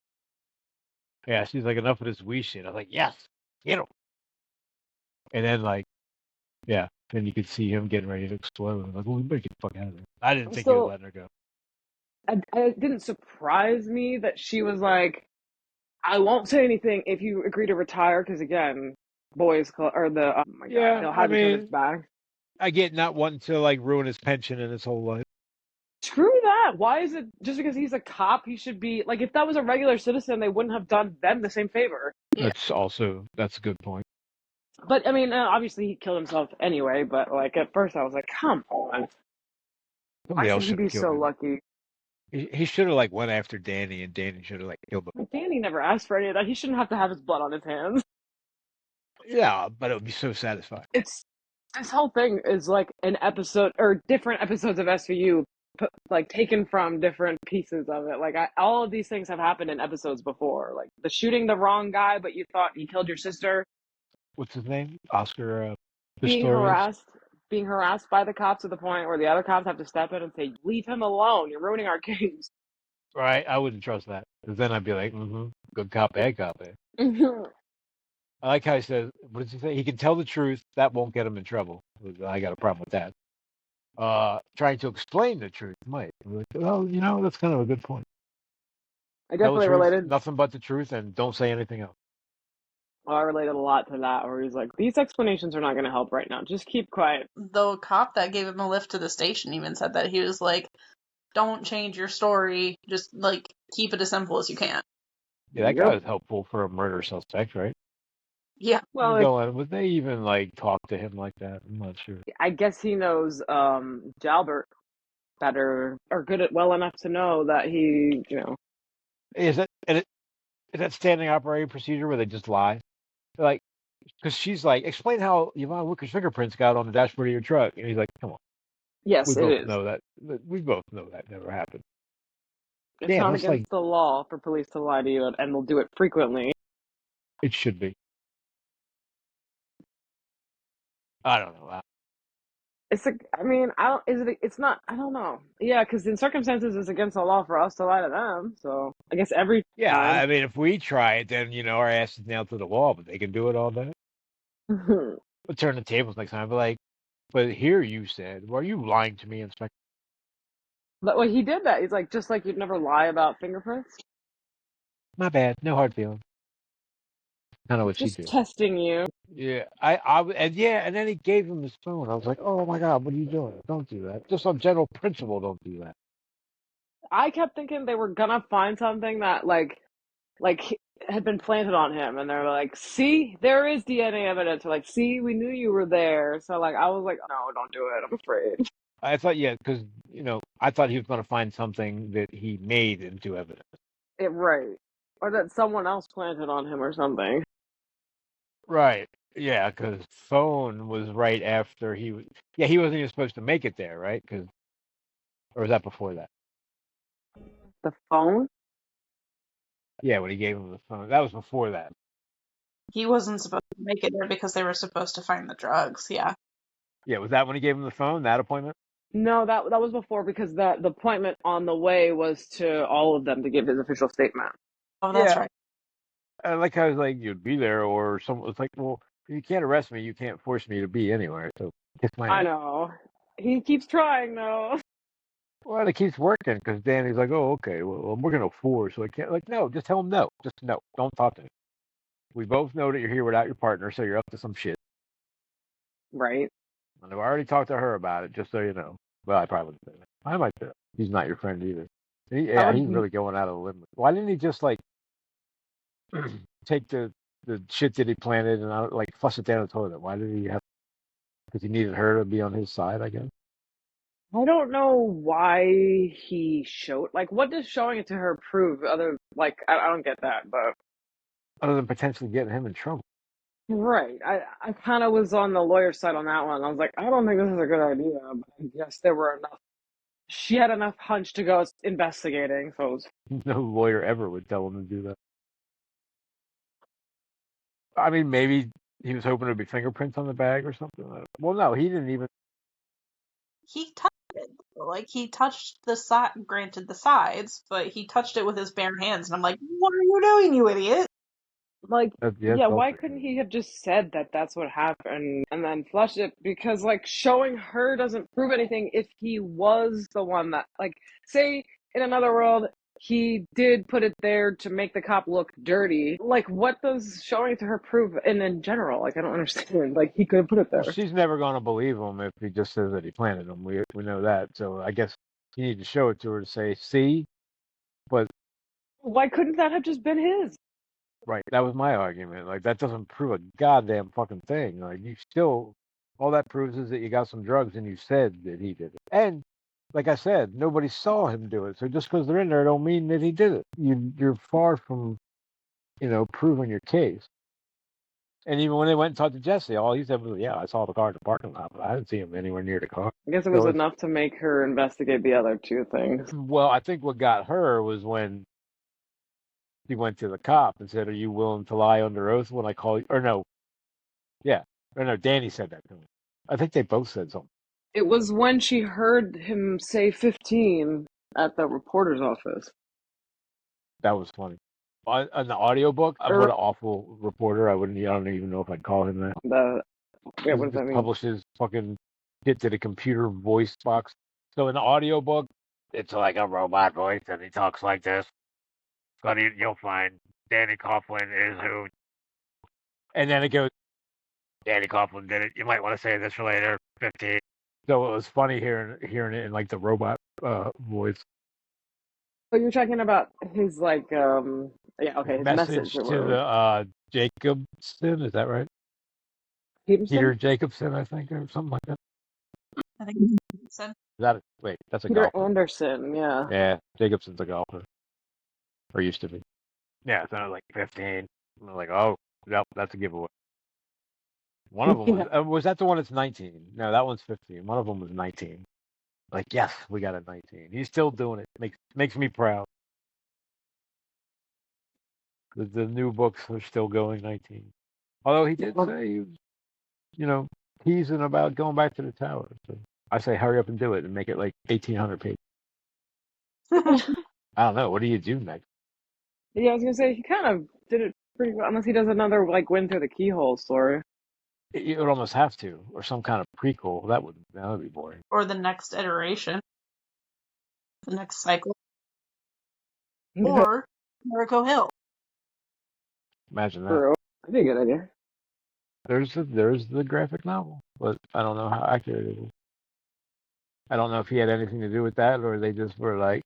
Yeah, she's like, enough of this wee shit. I was like, yes, get him. And then, like, yeah, then you could see him getting ready to explode. I'm like, well, we better get the fuck out of there. I didn't think he was letting her go.
It didn't surprise me that she was like, I won't say anything if you agree to retire, because again, boys club or the oh my god,
Yeah,
they'll
I
have each other's
mean,
back.
I get not wanting to like ruin his pension and his whole life.
Screw that. Why is it just because he's a cop he should be like if that was a regular citizen they wouldn't have done them the same favor.
Yeah.
That's a good point.
But I mean, obviously he killed himself anyway. But like at first I was like, come on, why
Somebody else
should he
should have
be
killed
so
him.
lucky?
He should have like went after Danny, and Danny should have like killed him.
Like, Danny never asked for any of that. He shouldn't have to have his blood on his hands.
Yeah, but it would be so satisfying.
It's this whole thing is like an episode or different episodes of SVU, like taken from different pieces of it. Like all of these things have happened in episodes before. Like the shooting the wrong guy, but you thought he killed your sister.
What's his name? Oscar
Being
Pistorius.
being harassed by the cops to the point where the other cops have to step in and say, "Leave him alone. You're ruining our games."
Right, I wouldn't trust that. Because then I'd be like, good cop, bad cop. I like how he says, what does he say? He can tell the truth. That won't get him in trouble. I got a problem with that. Trying to explain the truth might. Like, well, that's kind of a good point.
I
Tell the
definitely
truth,
related.
nothing but the truth, and don't say anything else.
Well, I related a lot to that, where he's like, "These explanations are not going to help right now. Just keep quiet."
The cop that gave him a lift to the station even said that he was like, "Don't change your story. Just like keep it as simple as you can."
Yeah, that guy
Yep.
was helpful for a murder suspect, right?
Yeah.
Well,
Would they even like talk to him like that? I'm not sure.
I guess he knows Jalbert better or good at well enough to know that he,
Is that standing operating procedure where they just lie? Like, because she's like, explain how Yvonne Wicker's fingerprints got on the dashboard of your truck, and he's like, come on, we
yes, it
both
is.
know that. We both know that never happened.
It's
Damn,
not
that's like
against the law for police to lie to you, and they'll do it frequently.
it should be. I don't know.
It's like, I mean, I don't. Is it? It's not. I don't know. Yeah, because in circumstances, it's against the law for us to lie to them. So I guess every
Yeah,
time.
I mean, if we try it, then our ass is nailed to the wall. But they can do it all day.
but
We'll turn the tables next time. But like, but here you said, "Were you lying to me, Inspector?"
well, he did that. He's like, just like you'd never lie about fingerprints.
My bad. No hard feelings. Kind of what she
Just
did.
testing you.
Yeah, and then he gave him his phone. I was like, oh my God, what are you doing? Don't do that. Just on general principle, don't do that.
I kept thinking they were gonna find something that like had been planted on him, and they're like, "See, there is DNA evidence." Or like, "See, we knew you were there." So like, I was like, "No, don't do it. I'm afraid."
I thought, yeah, because I thought he was going to find something that he made into evidence.
Right, or that someone else planted on him or something.
Right. Yeah, because phone was right after he was. Yeah, he wasn't even supposed to make it there, right? Or was that before that?
The phone.
Yeah, when he gave him the phone, that was before that.
He wasn't supposed to make it there because they were supposed to find the drugs. Yeah.
Yeah, was that when he gave him the phone? That appointment?
No, that was before because the appointment on the way was to all of them to give his official statement.
Oh, that's
Yeah,
right.
I like how I was like, you'd be there, or someone was like, well, you can't arrest me, you can't force me to be anywhere, so kiss my
I
ass.
know. He keeps trying though.
Well, it keeps working because Danny's like, oh, okay, well, we're gonna force, so I can't. Like, no, just tell him no, just no, don't talk to me. We both know that you're here without your partner, so you're up to some shit.
Right.
And I've already talked to her about it, just so you know. Well, I probably wouldn't say that. I might say that. He's not your friend either.
That
Yeah, he's
would
really going out of the limit. Why didn't he just like take the shit that he planted and like flush it down the toilet? Why did he have? Because he needed her to be on his side, I guess.
I don't know why he showed like what does showing it to her prove other like I don't get that, but
Other than potentially getting him in trouble.
right. I kind of was on the lawyer's side on that one. I was like, I don't think this is a good idea, but I guess there were enough. She had enough hunch to go investigating, so it was
No lawyer ever would tell him to do that. I mean, maybe he was hoping there'd be fingerprints on the bag or something. Well, no, he didn't even.
He touched it. Like he touched the side, granted the sides, but he touched it with his bare hands, and I'm like, "What are you doing, you idiot?"
like,
That's
yeah, why
also
couldn't
true.
he have just said that that's what happened and then flushed it? Because like showing her doesn't prove anything if he was the one that like say in another world he did put it there to make the cop look dirty. Like, what does showing it to her prove? And in general, like, I don't understand. Like, he could have put it
Well,
there.
she's never going to believe him if he just says that he planted them. We know that. So I guess you need to show it to her to say, see. But
Why couldn't that have just been his?
right, that was my argument. Like that doesn't prove a goddamn fucking thing. Like you still, all that proves is that you got some drugs and you said that he did it. And like I said, nobody saw him do it. So just because they're in there, don't mean that he did it. You're far from, proving your case. And even when they went and talked to Jesse, all he said was, "Yeah, I saw the car in the parking lot, but I didn't see him anywhere near the car."
I guess it
So
was enough to make her investigate the other two things.
well, I think what got her was when he went to the cop and said, "Are you willing to lie under oath when I call you?" Or no, yeah, or no, Danny said that to him. I think they both said something.
It was when she heard him say 15 at the reporter's office.
That was funny. On the audiobook, what an awful reporter. I don't even know if I'd call him that.
What does
He
that mean?
publishes fucking shit to the computer voice box. So in the audiobook, it's like a robot voice, and he talks like this. But you'll find Danny Coughlin is who. And then it goes, Danny Coughlin did it. You might want to say this for later. 15. So it was funny hearing it in like the robot voice.
So you're talking about his his message or
to
whatever.
the Jacobson, is that right? Peter Jacobson, I think, or something like that.
I think so.
Wait, that's a
Peter
golfer.
Anderson, yeah.
Yeah, Jacobson's a golfer. Or used to be. Yeah, so I was like 15. I'm like, oh, no, that's a giveaway. One of them was that the one that's 19? No, that one's 15. One of them was 19. Like, yes, we got a 19. He's still doing it. Makes me proud. The new books are still going 19. Although he did say he was, teasing about going back to the tower. So I say hurry up and do it and make it like 1,800 pages. I don't know. What do you do next?
Yeah, I was gonna say he kind of did it pretty well, unless he does another like win through the keyhole story.
You would almost have to, or some kind of prequel. That would be boring.
Or the next iteration, the next cycle, or Jericho Hill.
Imagine that.
True. That'd be a good idea.
There's the graphic novel, but I don't know how accurate it is. I don't know if he had anything to do with that, or they just were like,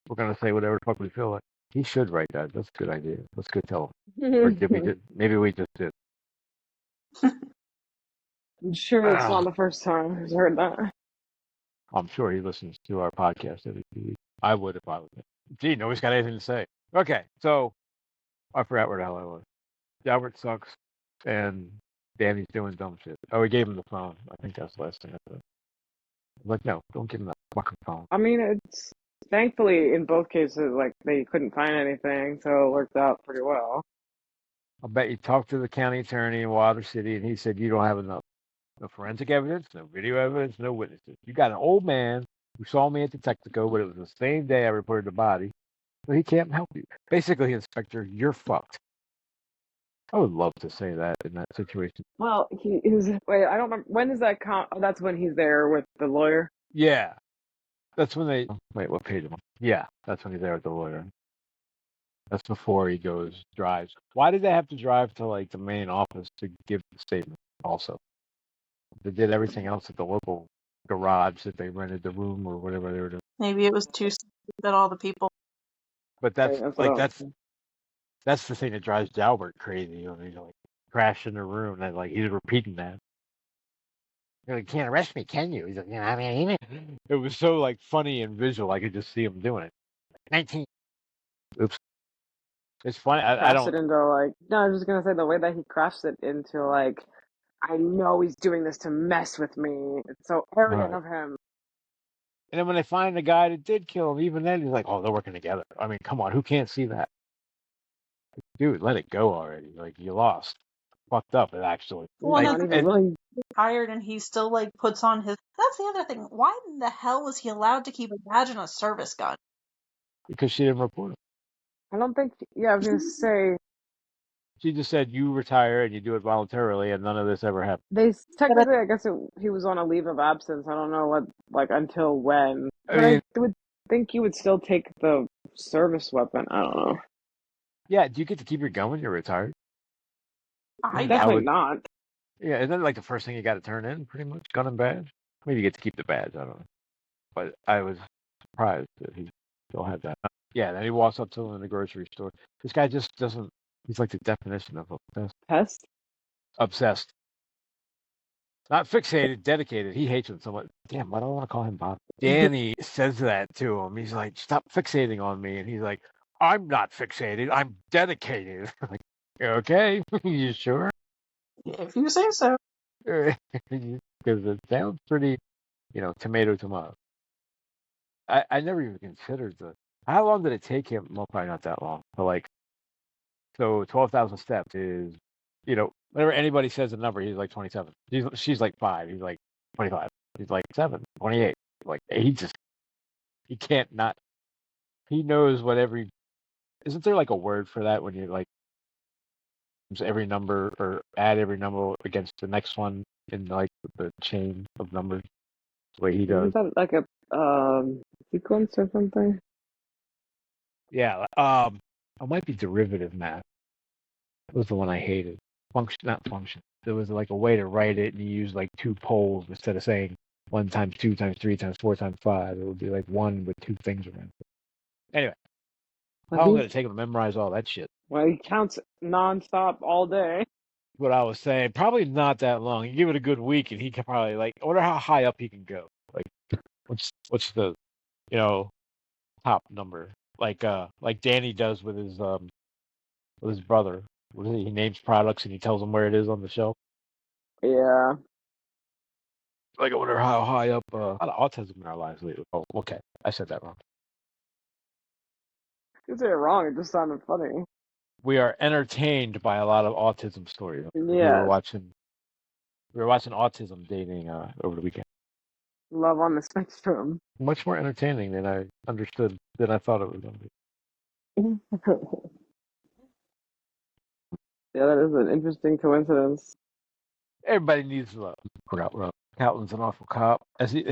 we're gonna say whatever the fuck we feel like. He should write that. That's a good idea. Let's go tell him. Or did we just, maybe we just did.
I'm sure it's not the first time he's heard that.
I'm sure he listens to our podcast every 2 weeks. I would if I was him. Gee, nobody's got anything to say. Okay, so I forgot where the hell I was. Albert sucks, and Danny's doing dumb shit. Oh, we gave him the phone. I think that's the last thing I said. Like, no, don't give him that fucking phone.
I mean, it's thankfully in both cases like they couldn't find anything, so it worked out pretty well.
I'll bet you talked to the county attorney in Wilder City, and he said you don't have enough. No forensic evidence, no video evidence, no witnesses. You got an old man who saw me at the Texaco, but it was the same day I reported the body, so he can't help you. Basically, Inspector, you're fucked. I would love to say that in that situation.
Well, wait, I don't remember. When is that that's when he's there with the lawyer?
Yeah. That's when they... Wait, what page am I? Yeah, that's when he's there with the lawyer. That's before he drives. Why did they have to drive to, like, the main office to give the statement also? They did everything else at the local garage that they rented the room or whatever they were doing.
Maybe it was too stupid that all the people.
But that's the thing that drives Jalbert crazy when he's like crashing the room and like he's repeating that. You can't arrest me, can you? He's like, I mean, it was so like funny and visual. I could just see him doing it. 19. Oops. It's funny. I don't.
It into like no. I was just gonna say the way that he crafts it into like, I know he's doing this to mess with me. It's so arrogant of him.
And then when they find the guy that did kill him, even then he's like, oh, they're working together. I mean, come on, who can't see that? Dude, let it go already. Like, you lost. Fucked up, it actually.
Well,
like,
tired and he still, like, puts on his... That's the other thing. Why in the hell was he allowed to keep a badge and a service gun?
Because she didn't report him.
I don't think... Yeah, I was going to say...
She just said, you retire and you do it voluntarily and none of this ever happened.
Technically, I guess he was on a leave of absence. I don't know what, like, until when.
I mean,
think you would still take the service weapon. I don't know.
Yeah, do you get to keep your gun when you're retired?
I
I
Definitely
would.
not.
Yeah, isn't that like the first thing you got to turn in, pretty much, gun and badge? Maybe you get to keep the badge. I don't know, but I was surprised that he still had that. Yeah, then he walks up to him in the grocery store. This guy just doesn't. He's like the definition of obsessed.
Pest?
Obsessed. Not fixated, dedicated. He hates him so much. Damn, why do I want to call him Bob? Danny says that to him. He's like, stop fixating on me. And he's like, I'm not fixated. I'm dedicated. Like, okay, you sure?
if you say so.
Because it sounds pretty, tomato. I never even considered how long did it take him? Well, probably not that long. But so 12,000 steps is, whenever anybody says a number, he's like 27. She's like 5. He's like 25. He's like 7, 28. Like, he can't not, he knows what isn't there like a word for that when you like every number or add every number against the next one in like the chain of numbers the way he does?
Isn't that like a sequence or something?
Yeah. It might be derivative math. That was the one I hated. Not function. There was like a way to write it, and you use like 2 poles instead of saying 1 times 2 times 3 times 4 times 5. It would be like 1 with 2 things around it. Anyway, how long did it take him to memorize all that shit?
Well, he counts nonstop all day.
What I was saying, probably not that long. You give it a good week, and he can probably I wonder how high up he can go. Like, what's the, top number? Like Danny does with his brother. What is it? He names products and he tells them where it is on the shelf.
Yeah.
Like, I wonder how high up. A lot of autism in our lives lately. Oh, okay, I said that wrong.
You say it wrong. It just sounded funny.
We are entertained by a lot of autism stories.
Yeah.
We were watching autism dating over the weekend.
Love on the spectrum.
Much more entertaining than I understood, than I thought it was going to be.
Yeah, that is an interesting coincidence.
Everybody needs love. Coughlин's an awful cop. As the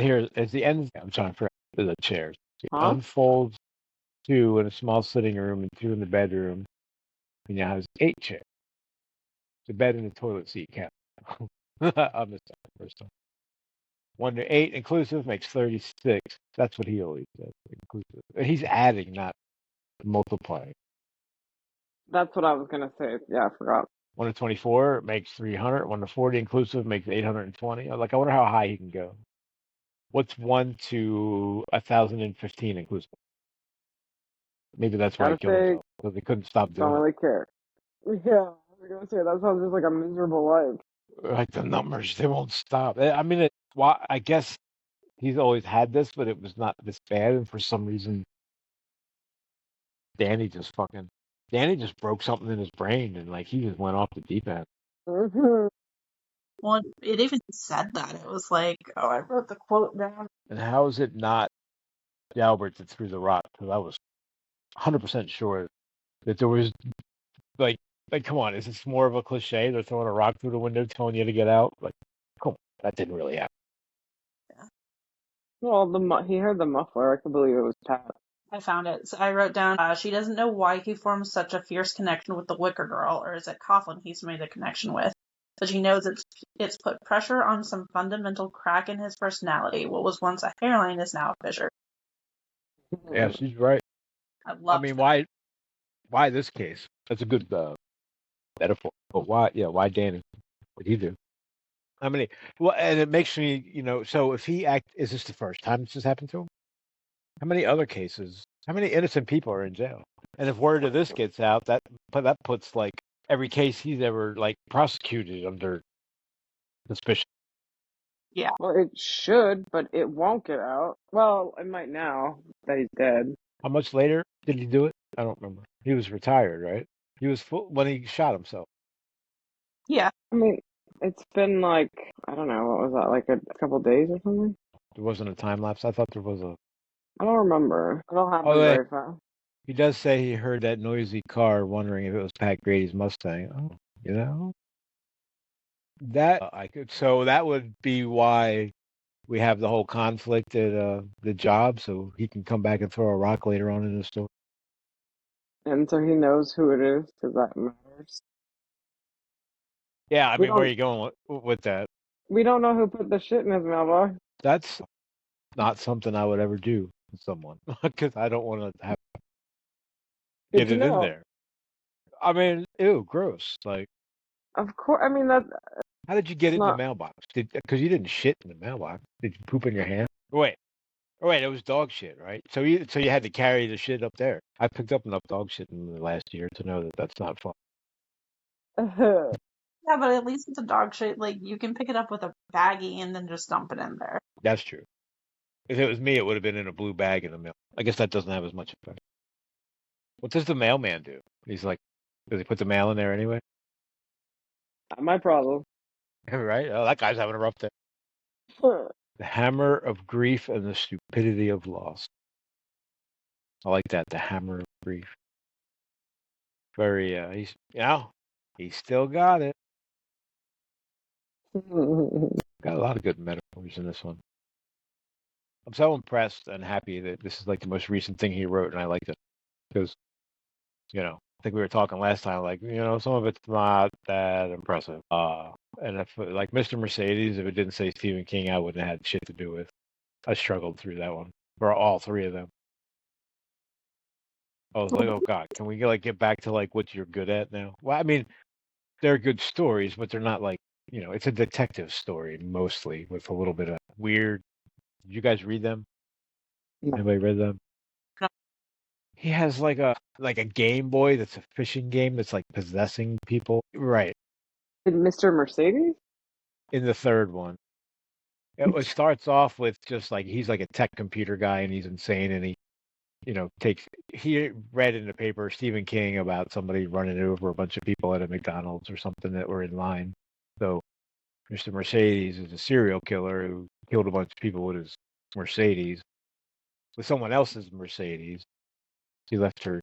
end, I'm trying to figure out the chairs. It
Huh?
unfolds 2 in a small sitting room and 2 in the bedroom. He now has 8 chairs. The bed and the toilet seat count. I missed that the first time. 1 to 8 inclusive makes 36. That's what he always says. Inclusive. He's adding, not multiplying.
That's what I was gonna say. Yeah, I forgot.
1 to 24 makes 300. 1 to 40 inclusive makes 820. I wonder how high he can go. What's 1 to 1,015 inclusive? Maybe that's why he
Gotta
killed
say,
himself, because they couldn't stop
don't
doing
really care. Yeah, I was gonna say that sounds just like a miserable life.
it. Like the numbers, they won't stop. I mean, I guess he's always had this, but it was not this bad. And for some reason, Danny just broke something in his brain, and he just went off the deep end.
Well, it even said that. It was like, oh, I wrote the quote down.
And how is it not Albert that threw the rock? Because I was 100% sure that there was come on, is this more of a cliche? They're throwing a rock through the window, telling you to get out. Come on, that didn't really happen.
Well, he heard the muffler. I could believe it was Pat.
I found it. So I wrote down, she doesn't know why he formed such a fierce connection with the Wicker Girl, or is it Coughlin he's made the connection with? But she knows it's put pressure on some fundamental crack in his personality. What was once a hairline is now a fissure.
Yeah, she's right.
I
mean,
that.
why this case? That's a good metaphor. But why? Yeah, why Danny? What did he do? I mean, well, and it makes me, so if is this the first time this has happened to him? How many other cases? How many innocent people are in jail? And if word of this gets out, that puts every case he's ever prosecuted under suspicion.
Yeah.
Well, it should, but it won't get out. Well, it might now that he's dead.
How much later did he do it? I don't remember. He was retired, right? He was full when he shot himself.
Yeah.
I mean, it's been I don't know, what was that, a couple days or something?
There wasn't a time lapse. I thought there was a.
I don't remember. It all happened very fast. He
does say he heard that noisy car, wondering if it was Pat Grady's Mustang. Oh, that I could. So that would be why we have the whole conflict at the job, so he can come back and throw a rock later on in the story.
And so he knows who it is because that matters.
Yeah, I
We
mean, where are
don't
you going with that?
we don't know who put the shit in his mailbox.
That's not something I would ever do to someone because I don't want to have
Good
get
to
it in
know.
there. I mean, ew, gross. Like,
Of course, I mean that's
how did you get it in the
not.
mailbox? Because you didn't shit in the mailbox. Did you poop in your hand? Wait, it was dog shit, right? So you had to carry the shit up there. I picked up enough dog shit in the last year to know that that's not fun.
Yeah, but at least it's a dog shit. Like, you can pick it up with a baggie and then just dump it in there.
That's true. If it was me, it would have been in a blue bag in the mail. I guess that doesn't have as much effect. What does the mailman do? He's like, does he put the mail in there anyway?
Not my problem.
Right? Oh, that guy's having a rough day. The hammer of grief and the stupidity of loss. I like that. The hammer of grief. Very. He's still got it. Got a lot of good metaphors in this one. I'm so impressed and happy that this is like the most recent thing he wrote, and I like it because I think we were talking last time, like some of it's not that impressive. And if like Mr. Mercedes, if it didn't say Stephen King, I wouldn't have had shit to do with. I struggled through that one for all three of them. I was like, oh god, can we like get back to like what you're good at now? Well, I mean, they're good stories, but they're not like it's a detective story mostly with a little bit of weird. Did you guys read them?
No.
Anybody read them?
No.
He has like a Game Boy that's a fishing game that's like possessing people. Right.
Mr. Mercedes?
In the third one. It starts off with just like he's like a tech computer guy and he's insane and he read in the paper Stephen King about somebody running over a bunch of people at a McDonald's or something that were in line. So Mr. Mercedes is a serial killer who killed a bunch of people with his Mercedes, with someone else's Mercedes. She left her.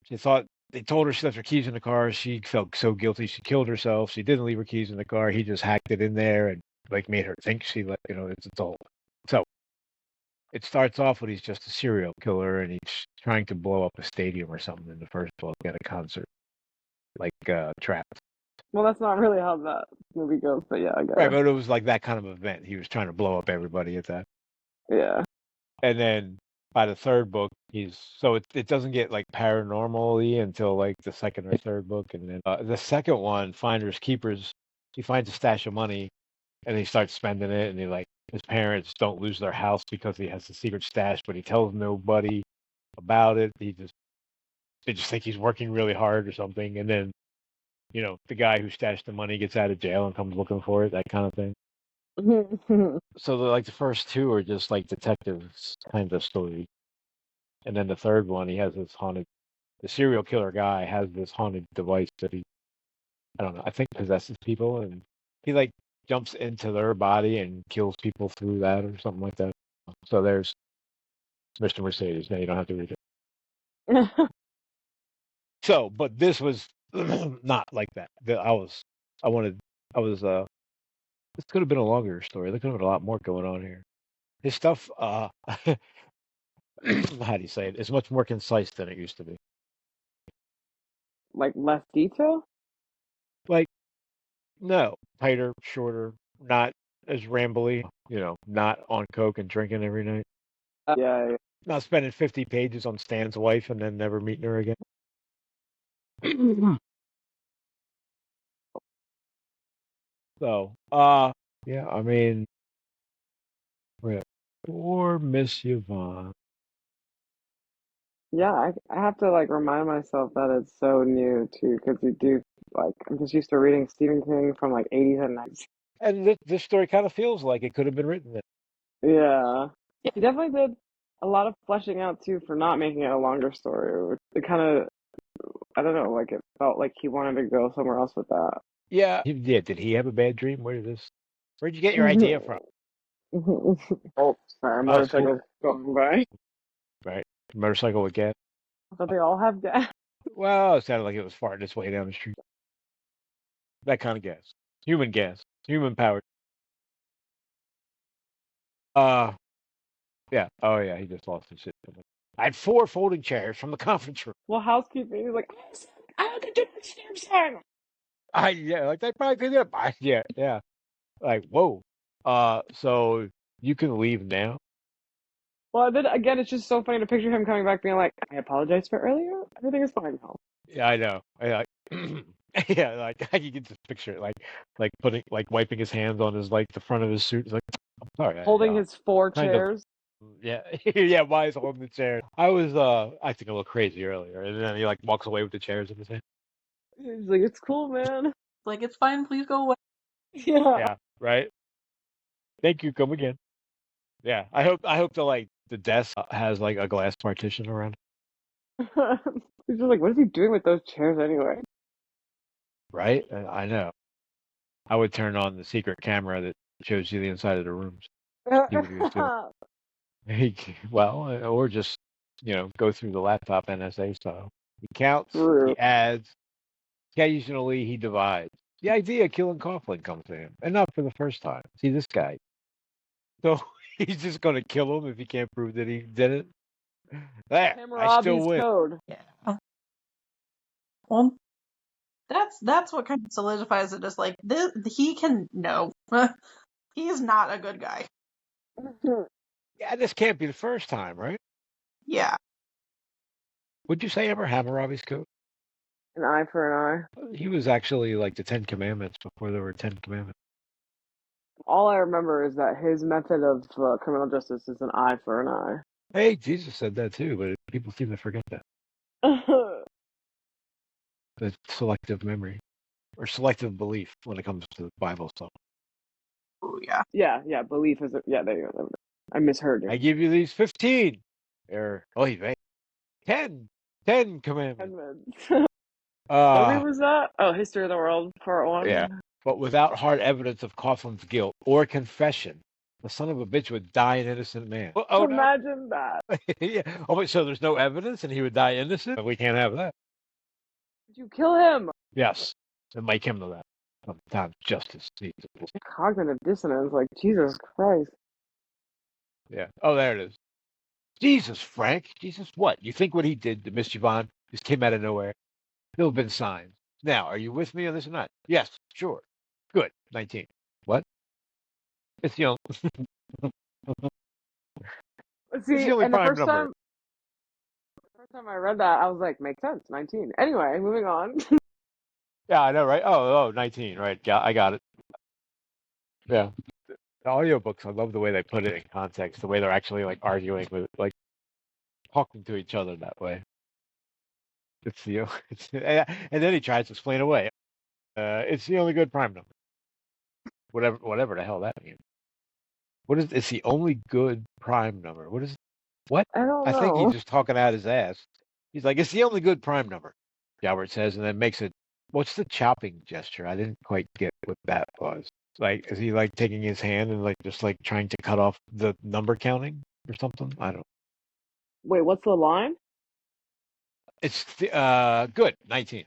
She thought they told her she left her keys in the car. She felt so guilty she killed herself. She didn't leave her keys in the car. He just hacked it in there and like made her think she let it's all. So it starts off with he's just a serial killer and he's trying to blow up a stadium or something in the first book at a concert, like Trapped.
Well, that's not really how that movie goes, but yeah, I guess.
Right, but it was like that kind of event. He was trying to blow up everybody at that.
Yeah.
And then by the third book, it doesn't get like paranormally until like the second or third book, and then the second one, Finders Keepers, he finds a stash of money, and he starts spending it, and his parents don't lose their house because he has a secret stash, but he tells nobody about it. They just think he's working really hard or something, and then the guy who stashed the money gets out of jail and comes looking for it, that kind of thing. So the first two are just like detectives kind of story. And then the third one, he has this the serial killer guy has this haunted device that I don't know, I think possesses people and he like jumps into their body and kills people through that or something like that. So there's Mr. Mercedes. Now you don't have to read it. So, but this was not like that. This could have been a longer story. There could have been a lot more going on here. His stuff, how do you say it? It's much more concise than it used to be.
Like less detail?
Like, no, tighter, shorter, not as rambly, not on coke and drinking every night.
Yeah.
Not spending 50 pages on Stan's wife and then never meeting her again. So, yeah, I mean, poor Miss Yvonne.
Yeah, I have to like remind myself that it's so new too, because you do like I'm just used to reading Stephen King from like 80s and 90s.
And this story kind of feels like it could have been written then.
Yeah, he definitely did a lot of fleshing out too for not making it a longer story. It kind of, I don't know, like it felt like he wanted to go somewhere else with that.
Yeah. Did he have a bad dream? Where'd you get your idea from?
Oh, sorry, motorcycle going by.
Right. Motorcycle with gas.
But they all have gas.
Well, it sounded like it was farting its way down the street. That kind of gas. Human gas. Human powered. Yeah. Oh yeah, he just lost his shit. I had 4 folding chairs from the conference room.
Well, housekeeping. He's like, I had to do my stamp sign.
Yeah, like they probably picked it up. Yeah. Like, whoa. So you can leave now.
Well, then again, it's just so funny to picture him coming back being like, I apologize for earlier. Everything is fine now.
Yeah, I know. Yeah, like I can get this picture, like putting, like wiping his hands on his, like the front of his suit. He's like, I'm sorry,
Holding his 4
kind of,
chairs.
yeah, yeah. Why is holding the chair? I was acting a little crazy earlier, and then he like walks away with the chairs in his hand.
He's like, it's cool, man.
Like, it's fine, please go away.
Yeah.
Yeah, right. Thank you. Come again. Yeah, I hope the desk has like a glass partition around it.
He's just like, what is he doing with those chairs anyway?
Right? I know. I would turn on the secret camera that shows you the inside of the rooms. See what he was doing. Well, or just, go through the laptop NSA style. He counts,
True.
he adds, occasionally he divides. The idea of killing Coughlin comes to him, and not for the first time. See this guy. So he's just going to kill him if he can't prove that he did it. There, I still
Hammurabi's
win.
code.
Yeah. Well, that's what kind of solidifies it as like this. He can no. He's not a good guy.
Yeah, this can't be the first time, right?
Yeah.
Would you say ever Hammurabi's code?
An eye for an eye.
He was actually like the 10 Commandments before there were 10 Commandments.
All I remember is that his method of criminal justice is an eye for an eye.
Hey, Jesus said that too, but people seem to forget that. The selective memory or selective belief when it comes to Bible stuff.
Ooh, yeah.
Yeah, belief is yeah, there you go. I misheard you.
I give you these 15. Or, wait, 10 commandments.
What movie was that? Oh, History of the World, Part 1.
Yeah. But without hard evidence of Coughlin's guilt or confession, the son of a bitch would die an innocent man. Oh, no.
Imagine that.
Yeah. Oh, wait, so there's no evidence and he would die innocent? We can't have that.
Did you kill him?
Yes. And make him know that. Sometimes justice needs a
Cognitive dissonance, like, Jesus Christ.
Yeah. Oh, there it is. Jesus, Frank. Jesus, what? You think what he did to Miss Yvonne just came out of nowhere? There have been signs. Now, are you with me on this or not? Yes, sure. Good. 19. What? It's the only,
See,
only
and the
prime
first
number.
time I read that, I was like, makes sense, 19. Anyway, moving on.
Yeah, I know, right? Oh, 19, right. Yeah, I got it. Yeah. The audiobooks, I love the way they put it in context, the way they're actually like arguing with, like talking to each other that way. It's the, and then he tries to explain away. It's the only good prime number. Whatever the hell that means. It's the only good prime number. What?
I don't
I think
know.
he's just talking out his ass. He's like, it's the only good prime number, Albert says, and then makes it, what's the chopping gesture? I didn't quite get what that was. Like, is he like taking his hand and like just like trying to cut off the number counting or something? I don't.
Wait, what's the line?
It's good, 19.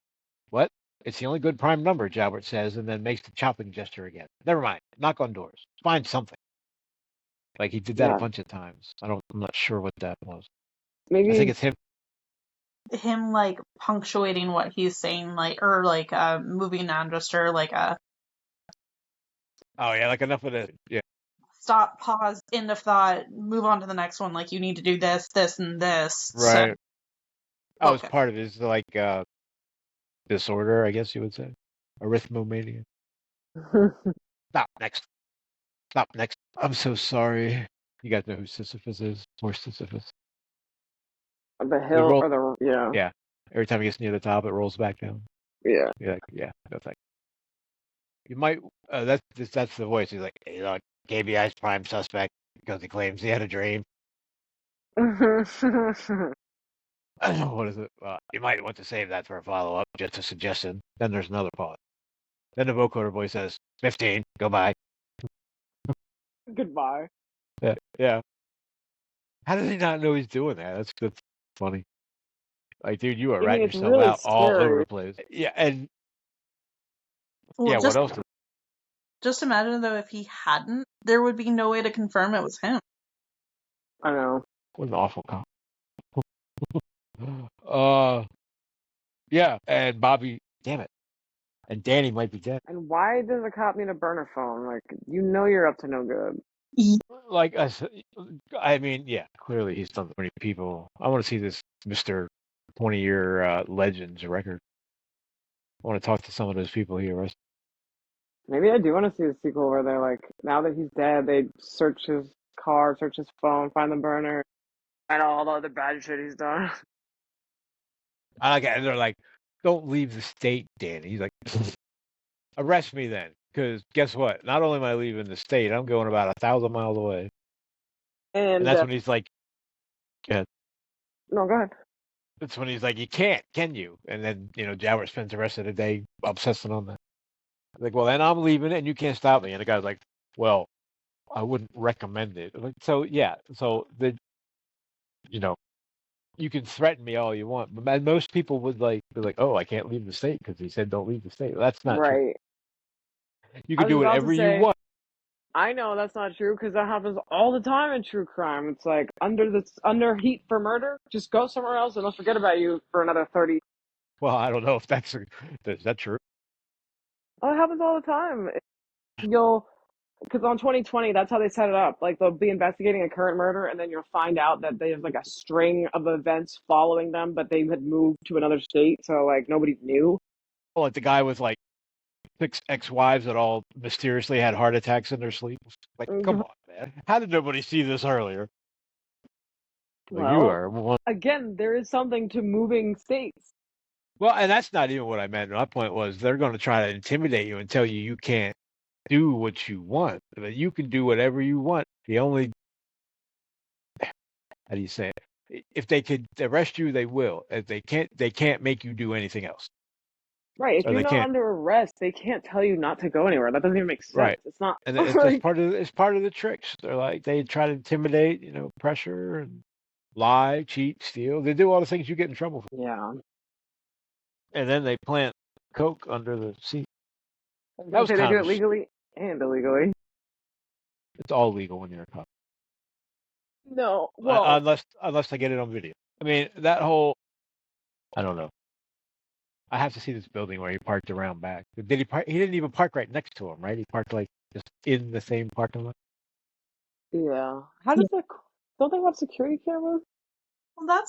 What? It's the only good prime number, Jalbert says, and then makes the chopping gesture again. Never mind. Knock on doors. Find something. Like he did that a bunch of times. I'm not sure what that was.
Maybe
I think it's him.
Him like punctuating what he's saying, like, or like moving on gesture, like a
Oh yeah, like enough of this. Yeah.
stop, pause, end of thought, move on to the next one. Like, you need to do this, this, and this.
Right.
So,
Oh, it's part of his like disorder, I guess you would say. Arithmomania. Stop next. Stop next. I'm so sorry. You guys know who Sisyphus is? Or Sisyphus.
the hill or the
Yeah. Every time he gets near the top, it rolls back down.
Yeah.
You're like, yeah, no thanks. You might. That's the voice. He's like, KBI's prime suspect because he claims he had a dream. What is it? You might want to save that for a follow-up, just a suggestion. Then there's another pause. Then the vocoder voice says, 15, go by.
Goodbye.
Yeah. How does he not know he's doing that? That's funny. Like, dude, you are ratting yourself
really
out all
scary.
over the place. Yeah, and
well,
yeah,
just,
what else?
Just imagine, though, if he hadn't, there would be no way to confirm it was him.
I know.
What an awful cop. Yeah, and Bobby, damn it, and Danny might be dead.
And why does a cop need a burner phone? Like, you know you're up to no good.
Like I mean, yeah, clearly he's done 20 people. I want to see this Mr. 20-year Legends record. I want to talk to some of those people he arrested.
Maybe I do want to see a sequel where they're like, now that he's dead, they search his car, search his phone, find the burner, find all the other bad shit he's done.
I like it. And they're like, don't leave the state, Danny. He's like, arrest me then. Because guess what? Not only am I leaving the state, I'm going about 1,000 miles away. And
And
that's when he's like, yeah.
no, go ahead.
That's when he's like, you can't, can you? And then, Jalbert spends the rest of the day obsessing on that. Like, well, then I'm leaving it and you can't stop me. And the guy's like, well, I wouldn't recommend it. Like, so, yeah. So, you can threaten me all you want. But most people would be like, oh, I can't leave the state because he said don't leave the state. Well, that's not true.
Right.
You
I
can
was
do
about
whatever
to
you
say,
want.
I know that's not true because that happens all the time in true crime. It's like under heat for murder, just go somewhere else and they'll forget about you for another 30.
Well, I don't know if is that true?
Oh, it happens all the time. Because on 2020, that's how they set it up. Like, they'll be investigating a current murder, and then you'll find out that there's like a string of events following them, but they had moved to another state, so like nobody knew.
Well, like the guy with like 6 ex-wives that all mysteriously had heart attacks in their sleep. Like, come on, man. How did nobody see this earlier? Well, you are. Well,
again, there is something to moving states.
Well, and that's not even what I meant. My point was they're going to try to intimidate you and tell you can't do what you want. But you can do whatever you want. The only, how do you say it? If they could arrest you, they will. If they can't make you do anything else.
Right. If
Or
you're
they
not
can't.
under arrest, they can't tell you not to go anywhere. That doesn't even make sense.
Right.
It's not.
And it's part of the tricks. They're like, they try to intimidate, pressure and lie, cheat, steal. They do all the things you get in trouble for.
Yeah.
And then they plant coke under the seat.
That was they do it legally and illegally.
It's all legal when you're a cop.
No, well,
unless I get it on video. I mean, that whole, I don't know. I have to see this building where he parked around back. Did he park? He didn't even park right next to him, right? He parked like just in the same parking lot.
Yeah. How does that? Don't they have security cameras?
Well,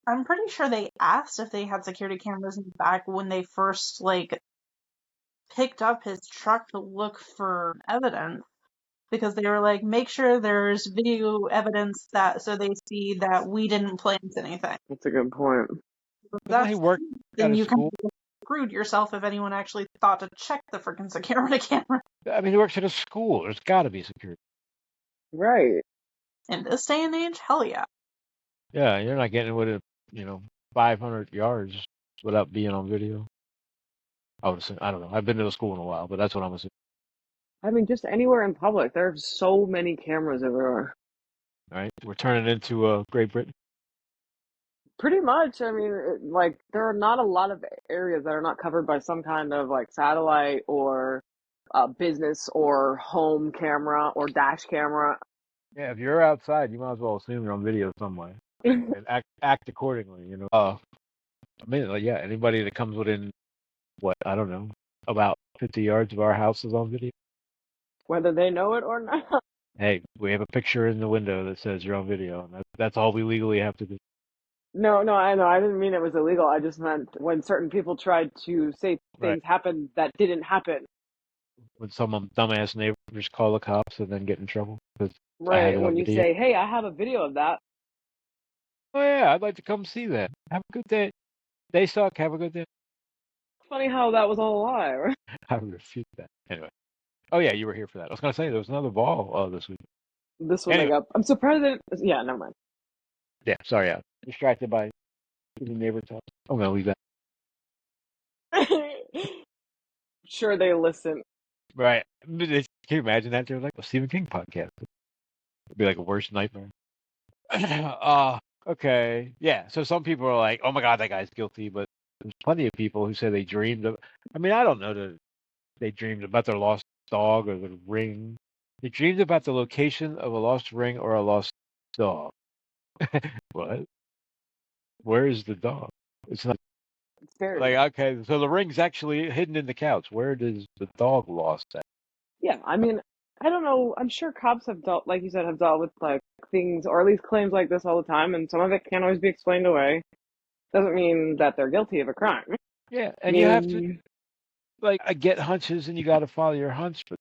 I'm pretty sure they asked if they had security cameras in the back when they first, picked up his truck to look for evidence. Because they were like, make sure there's video evidence so they see that we didn't plant anything.
That's a good point.
Doesn't he work
then
at
you
a school?
kind of screwed yourself if anyone actually thought to check the freaking security camera.
I mean, he works at a school. There's got to be security.
Right.
In this day and age, hell yeah.
Yeah, you're not getting within 500 yards without being on video. I would assume. I don't know. I've been to the school in a while, but that's what I'm assuming.
I mean, just anywhere in public, there are so many cameras everywhere.
All right, we're turning into Great Britain.
Pretty much. I mean, there are not a lot of areas that are not covered by some kind of satellite or business or home camera or dash camera.
Yeah, if you're outside, you might as well assume you're on video somewhere and act accordingly. I mean, yeah, anybody that comes within I don't know, about 50 yards of our house is on video.
Whether they know it or not.
Hey, we have a picture in the window that says you're on video, and that's all we legally have to do.
No, I know. I didn't mean it was illegal. I just meant when certain people tried to say things happened that didn't happen.
When some dumbass neighbors call the cops and then get in trouble.
Right, when you say, hey, I have a video of that.
Oh, yeah, I'd like to come see that. Have a good day. They suck. Have a good day.
Funny how that was all a lie, right?
I refute that. Anyway. Oh, yeah, you were here for that. I was going to say, there was another ball this week.
This one anyway. I'm surprised that yeah, never mind.
Yeah, sorry, I was distracted by the neighbor talk. I'm going to leave
that. Sure, they listen.
Right. Can you imagine that? They're like a Stephen King podcast. It'd be like a worst nightmare. Okay. Yeah, so some people are like, oh my God, that guy's guilty, but there's plenty of people who say they dreamed of. I mean, I don't know They dreamed about their lost dog or the ring. They dreamed about the location of a lost ring or a lost dog. What? Where is the dog? It's not
It's very
like, okay, so the ring's actually hidden in the couch. Where does the dog lost at?
yeah. I mean, I don't know. I'm sure cops have dealt, like you said, have dealt with like things or at least claims like this all the time, and some of it can't always be explained away. Doesn't mean that they're guilty of a crime.
Yeah,
I
and you have to
mean,
like I get hunches and you got to follow your hunch, but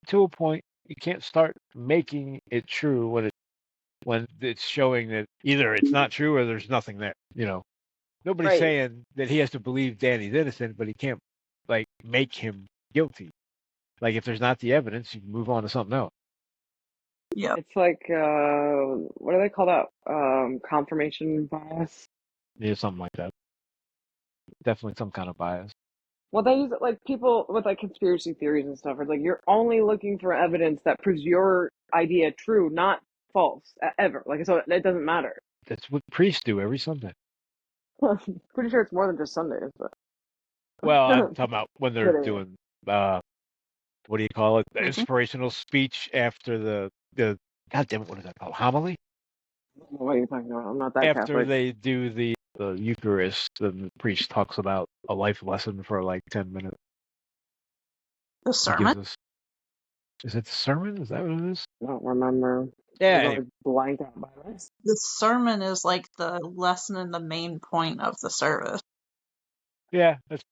to a point, you can't start making it true when it's showing that either it's not true or there's nothing there. Nobody's
right?
saying that he has to believe Danny's innocent, but he can't like make him guilty. Like if there's not the evidence, you move on to something else.
Yep.
It's like what do they call that? Confirmation bias.
Yeah, something like that. Definitely some kind of bias.
Well, they use it like people with like conspiracy theories and stuff. It's like you're only looking for evidence that proves your idea true, not false, ever. Like so, it doesn't matter.
That's what priests do every Sunday.
Pretty sure it's more than just Sundays, but
Well, I'm talking about when they're
kidding.
doing what do you call it? The
Mhm.
inspirational speech after the God damn it, what is that called? Homily?
What are you talking about? I'm not that
After
Catholic.
they do the Eucharist, then the priest talks about a life lesson for like 10 minutes.
The
He
sermon?
gives us. Is it the sermon? Is that what it is?
I don't remember. I
Yeah.
was
Anyway.
always blanked out by this.
The sermon is like the lesson and the main point of the service.
Yeah, that's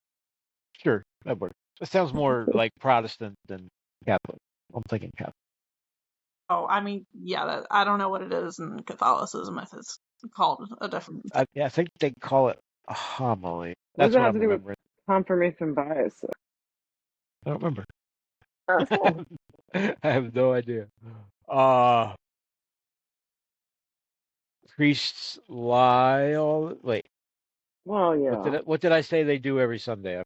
sure that works. It sounds more like Protestant than Catholic. I'm thinking Catholic.
Oh, I mean, yeah, I don't know what it is in Catholicism if it's called a different.
I think they call it a homily.
What does
That's
it
what
have
I'm
to do with
remembering.
confirmation bias?
I don't remember.
Oh,
I have no idea. Uh Priests lie all. Wait,
well, yeah.
what did I say they do every Sunday?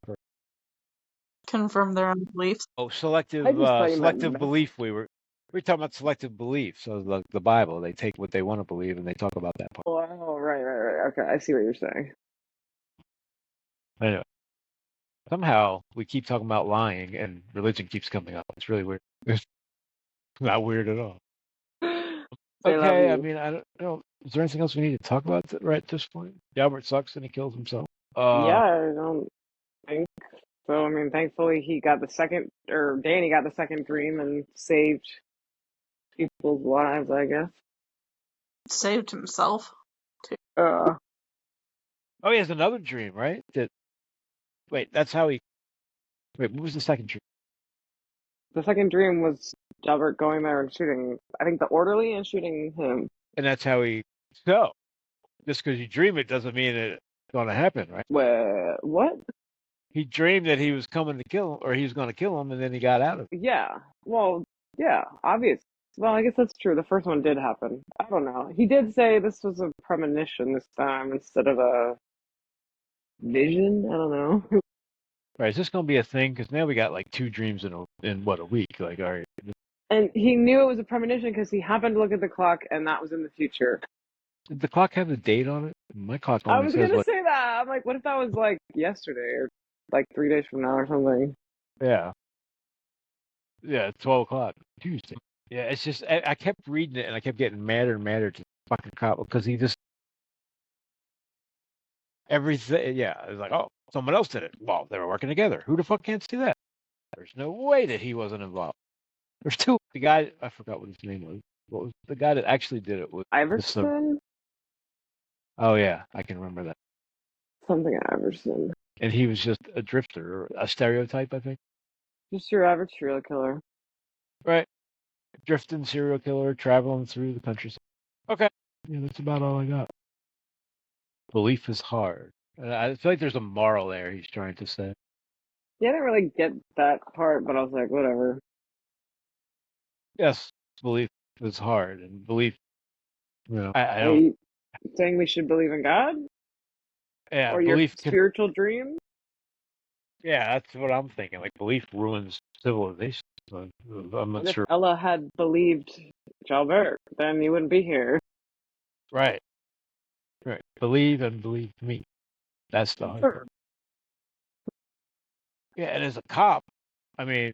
Confirm their own beliefs.
Oh,
I just thought you
selective
meant
belief. We were talking about selective belief. So the Bible, they take what they want to believe and they talk about that part.
oh, right. Okay, I see what you're saying.
Anyway, somehow we keep talking about lying and religion keeps coming up. It's really weird. It's not weird at all.
They love
Okay, I
you.
mean, I don't know. Is there anything else we need to talk about right at this point? Albert sucks and he kills himself.
Yeah, I don't think so. I mean, thankfully he got the second, or Danny got the second dream and saved people's lives, I guess.
Saved himself.
Uh,
Oh, he has another dream, right? Wait, that's how he. Wait, what was the second dream?
the second dream was Albert going there and shooting, I think, the orderly and shooting him.
And that's how he. So, just because you dream it doesn't mean it's going to happen, right?
What?
He dreamed that he was coming to kill him, or he was going to kill him, and then he got out of it.
Yeah. Well, yeah, obvious. Well, I guess that's true. The first one did happen. I don't know. He did say this was a premonition this time instead of a vision. I don't know.
Right? Is this going to be a thing? Because now we got like 2 dreams in what, a week? Like, all right.
And he knew it was a premonition because he happened to look at the clock and that was in the future.
Did the clock have the date on it? My clock
I
only
was
says
gonna
what.
say that. I'm like, what if that was like yesterday or like 3 days from now or something?
Yeah. Yeah, 12 o'clock Tuesday. Yeah, it's just I kept reading it and I kept getting madder and madder to the fucking cop because he just everything. Yeah, it's like, oh, someone else did it. Well, they were working together. Who the fuck can't see that? There's no way that he wasn't involved. There's two. The guy, I forgot what his name was. What was the guy that actually did it? Was this the?
Iverson?
Oh yeah, I can remember that.
Something Iverson.
And he was just a drifter, or a stereotype, I think.
Just your average serial killer.
Right, drifting serial killer, traveling through the countryside. Okay, yeah, that's about all I got. Belief is hard. I feel like there's a moral there he's trying to say.
Yeah, I didn't really get that part, but I was like, whatever.
Yes, belief is hard, and belief. I
Are
don't.
you saying we should believe in God?
Yeah,
Or your
belief can.
spiritual dream?
Yeah, that's what I'm thinking. Like belief ruins civilization. So, I'm not
What if
sure.
Ella had believed Jalbert? Then you wouldn't be here.
Right. Right. Believe and believe me. That's the hard part. Yeah, and as a cop, I mean,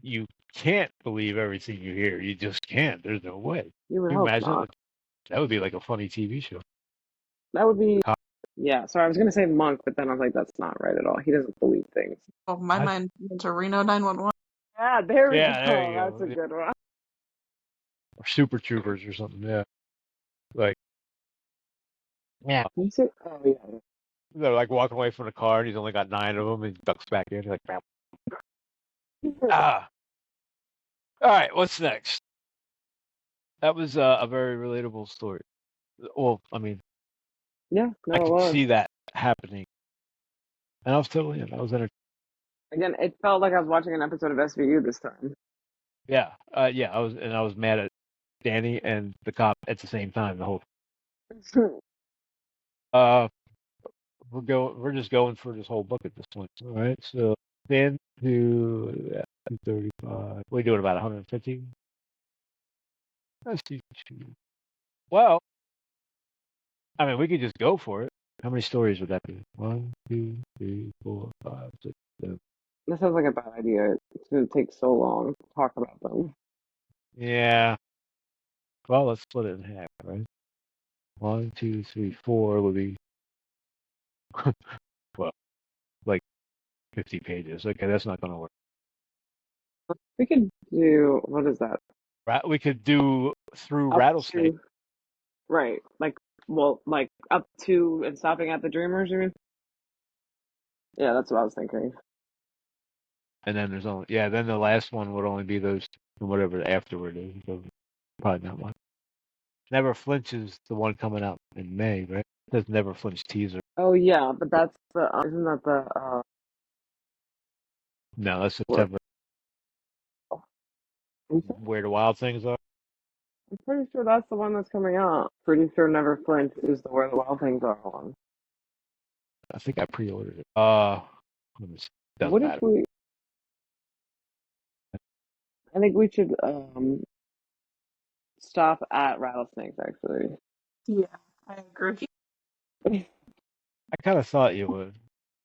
you can't believe everything you hear. You just can't. There's no way.
You would
Can you
hope
imagine?
not.
That would be like a funny TV show.
That would be, yeah. Sorry, I was gonna say Monk, but then I was like, that's not right at all. He doesn't believe things.
Oh, my
What?
mind went to Reno 911.
Yeah, there we
Yeah, there
go.
you
That's
go.
a good one.
Or Super Troopers or something. Yeah. Like, yeah.
You say, oh yeah.
They're like walking away from the car and he's only got 9 of them and he ducks back in. He's like, "Bam." Ah. All right, what's next? That was a very relatable story. Well, I mean,
Yeah,
I
no, it
could
was.
see that happening. And I was totally in. I was entertained.
Again, it felt like I was watching an episode of SVU this time.
Yeah. Yeah, I was mad at Danny and the cop at the same time the whole uh we're just going for this whole book at this point. All right. So then to 235. We doing about 150. Let's see. Well, I mean, we could just go for it. How many stories would that be? 1, 2, 3, 4, 5, 6, 7.
This sounds like a bad idea. It's gonna take so long to talk about them.
Yeah. Well, let's split it in half, right? 1, 2, 3, 4 would be well, like 50 pages. Okay, that's not going to work.
We could do, what is that?
We could do through
Up
Rattlesnake,
to, right. Like, well, like up to and stopping at the Dreamers, you mean? Yeah, that's what I was thinking.
and then there's only then the last one would only be those and whatever the afterward is. So probably not one. Never Flinch is the one coming out in May, right? It says Never Flinch teaser.
Oh yeah, but that's the, isn't that the,
No, that's
what?
September.
I'm
Where the Wild Things Are.
pretty sure that's the one that's coming out. Pretty sure Never Flinch is the Where the Wild Things Are one.
I think I pre-ordered it. Let me see. Doesn't
What if
matter.
we, I think we should, stop at Rattlesnakes, actually.
Yeah, I agree.
I kind of thought you would.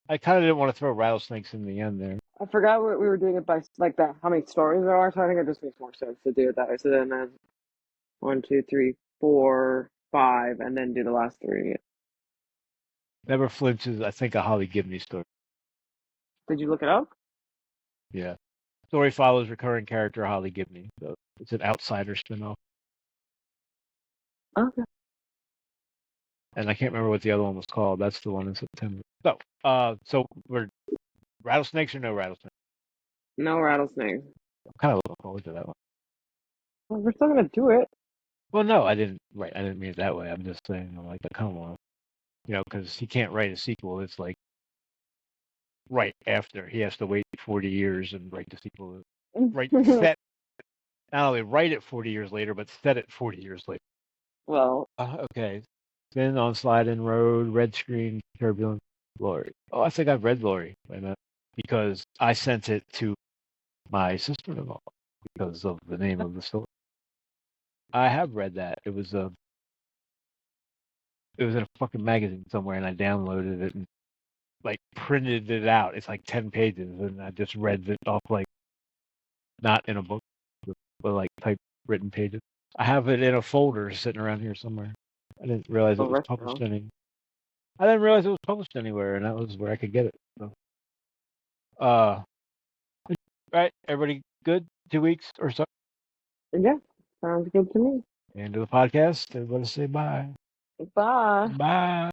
I kind of didn't want to throw rattlesnakes in the end there.
I forgot what we were doing it by, like, that, how many stories there are, so I think it just makes more sense to do it that way. So then there's 1, 2, 3, 4, 5, and then do the last 3.
Never Flinch is, I think, a Holly Gibney story.
Did you look it up?
Yeah. Story follows recurring character Holly Gibney. So it's an outsider spinoff.
Okay.
And I can't remember what the other one was called. That's the one in September. So we're rattlesnakes or no rattlesnakes?
No rattlesnakes.
I'm kind of looking forward to that one.
Well, we're still gonna do it.
Well, no, I didn't. Right, I didn't mean it that way. I'm just saying, I'm like, come on, because he can't write a sequel. It's like right after he has to wait 40 years and write the sequel. Right, set not only write it 40 years later, but set it 40 years later.
Well,
Okay. Then on Slide In Road, Red Screen, Turbulent, Glory. Oh, I think I've read Glory. Wait a minute. Because I sent it to my sister-in-law because of the name of the story. I have read that. It was in a fucking magazine somewhere, and I downloaded it and like printed it out. It's like 10 pages, and I just read it off like not in a book, but like typewritten pages. I have it in a folder sitting around here somewhere. I didn't realize it was published I didn't realize it was published anywhere, and that was where I could get it. So, right, everybody good? 2 weeks or so?
yeah, sounds good to me.
End of the podcast. Everybody say bye.
Bye.
Bye.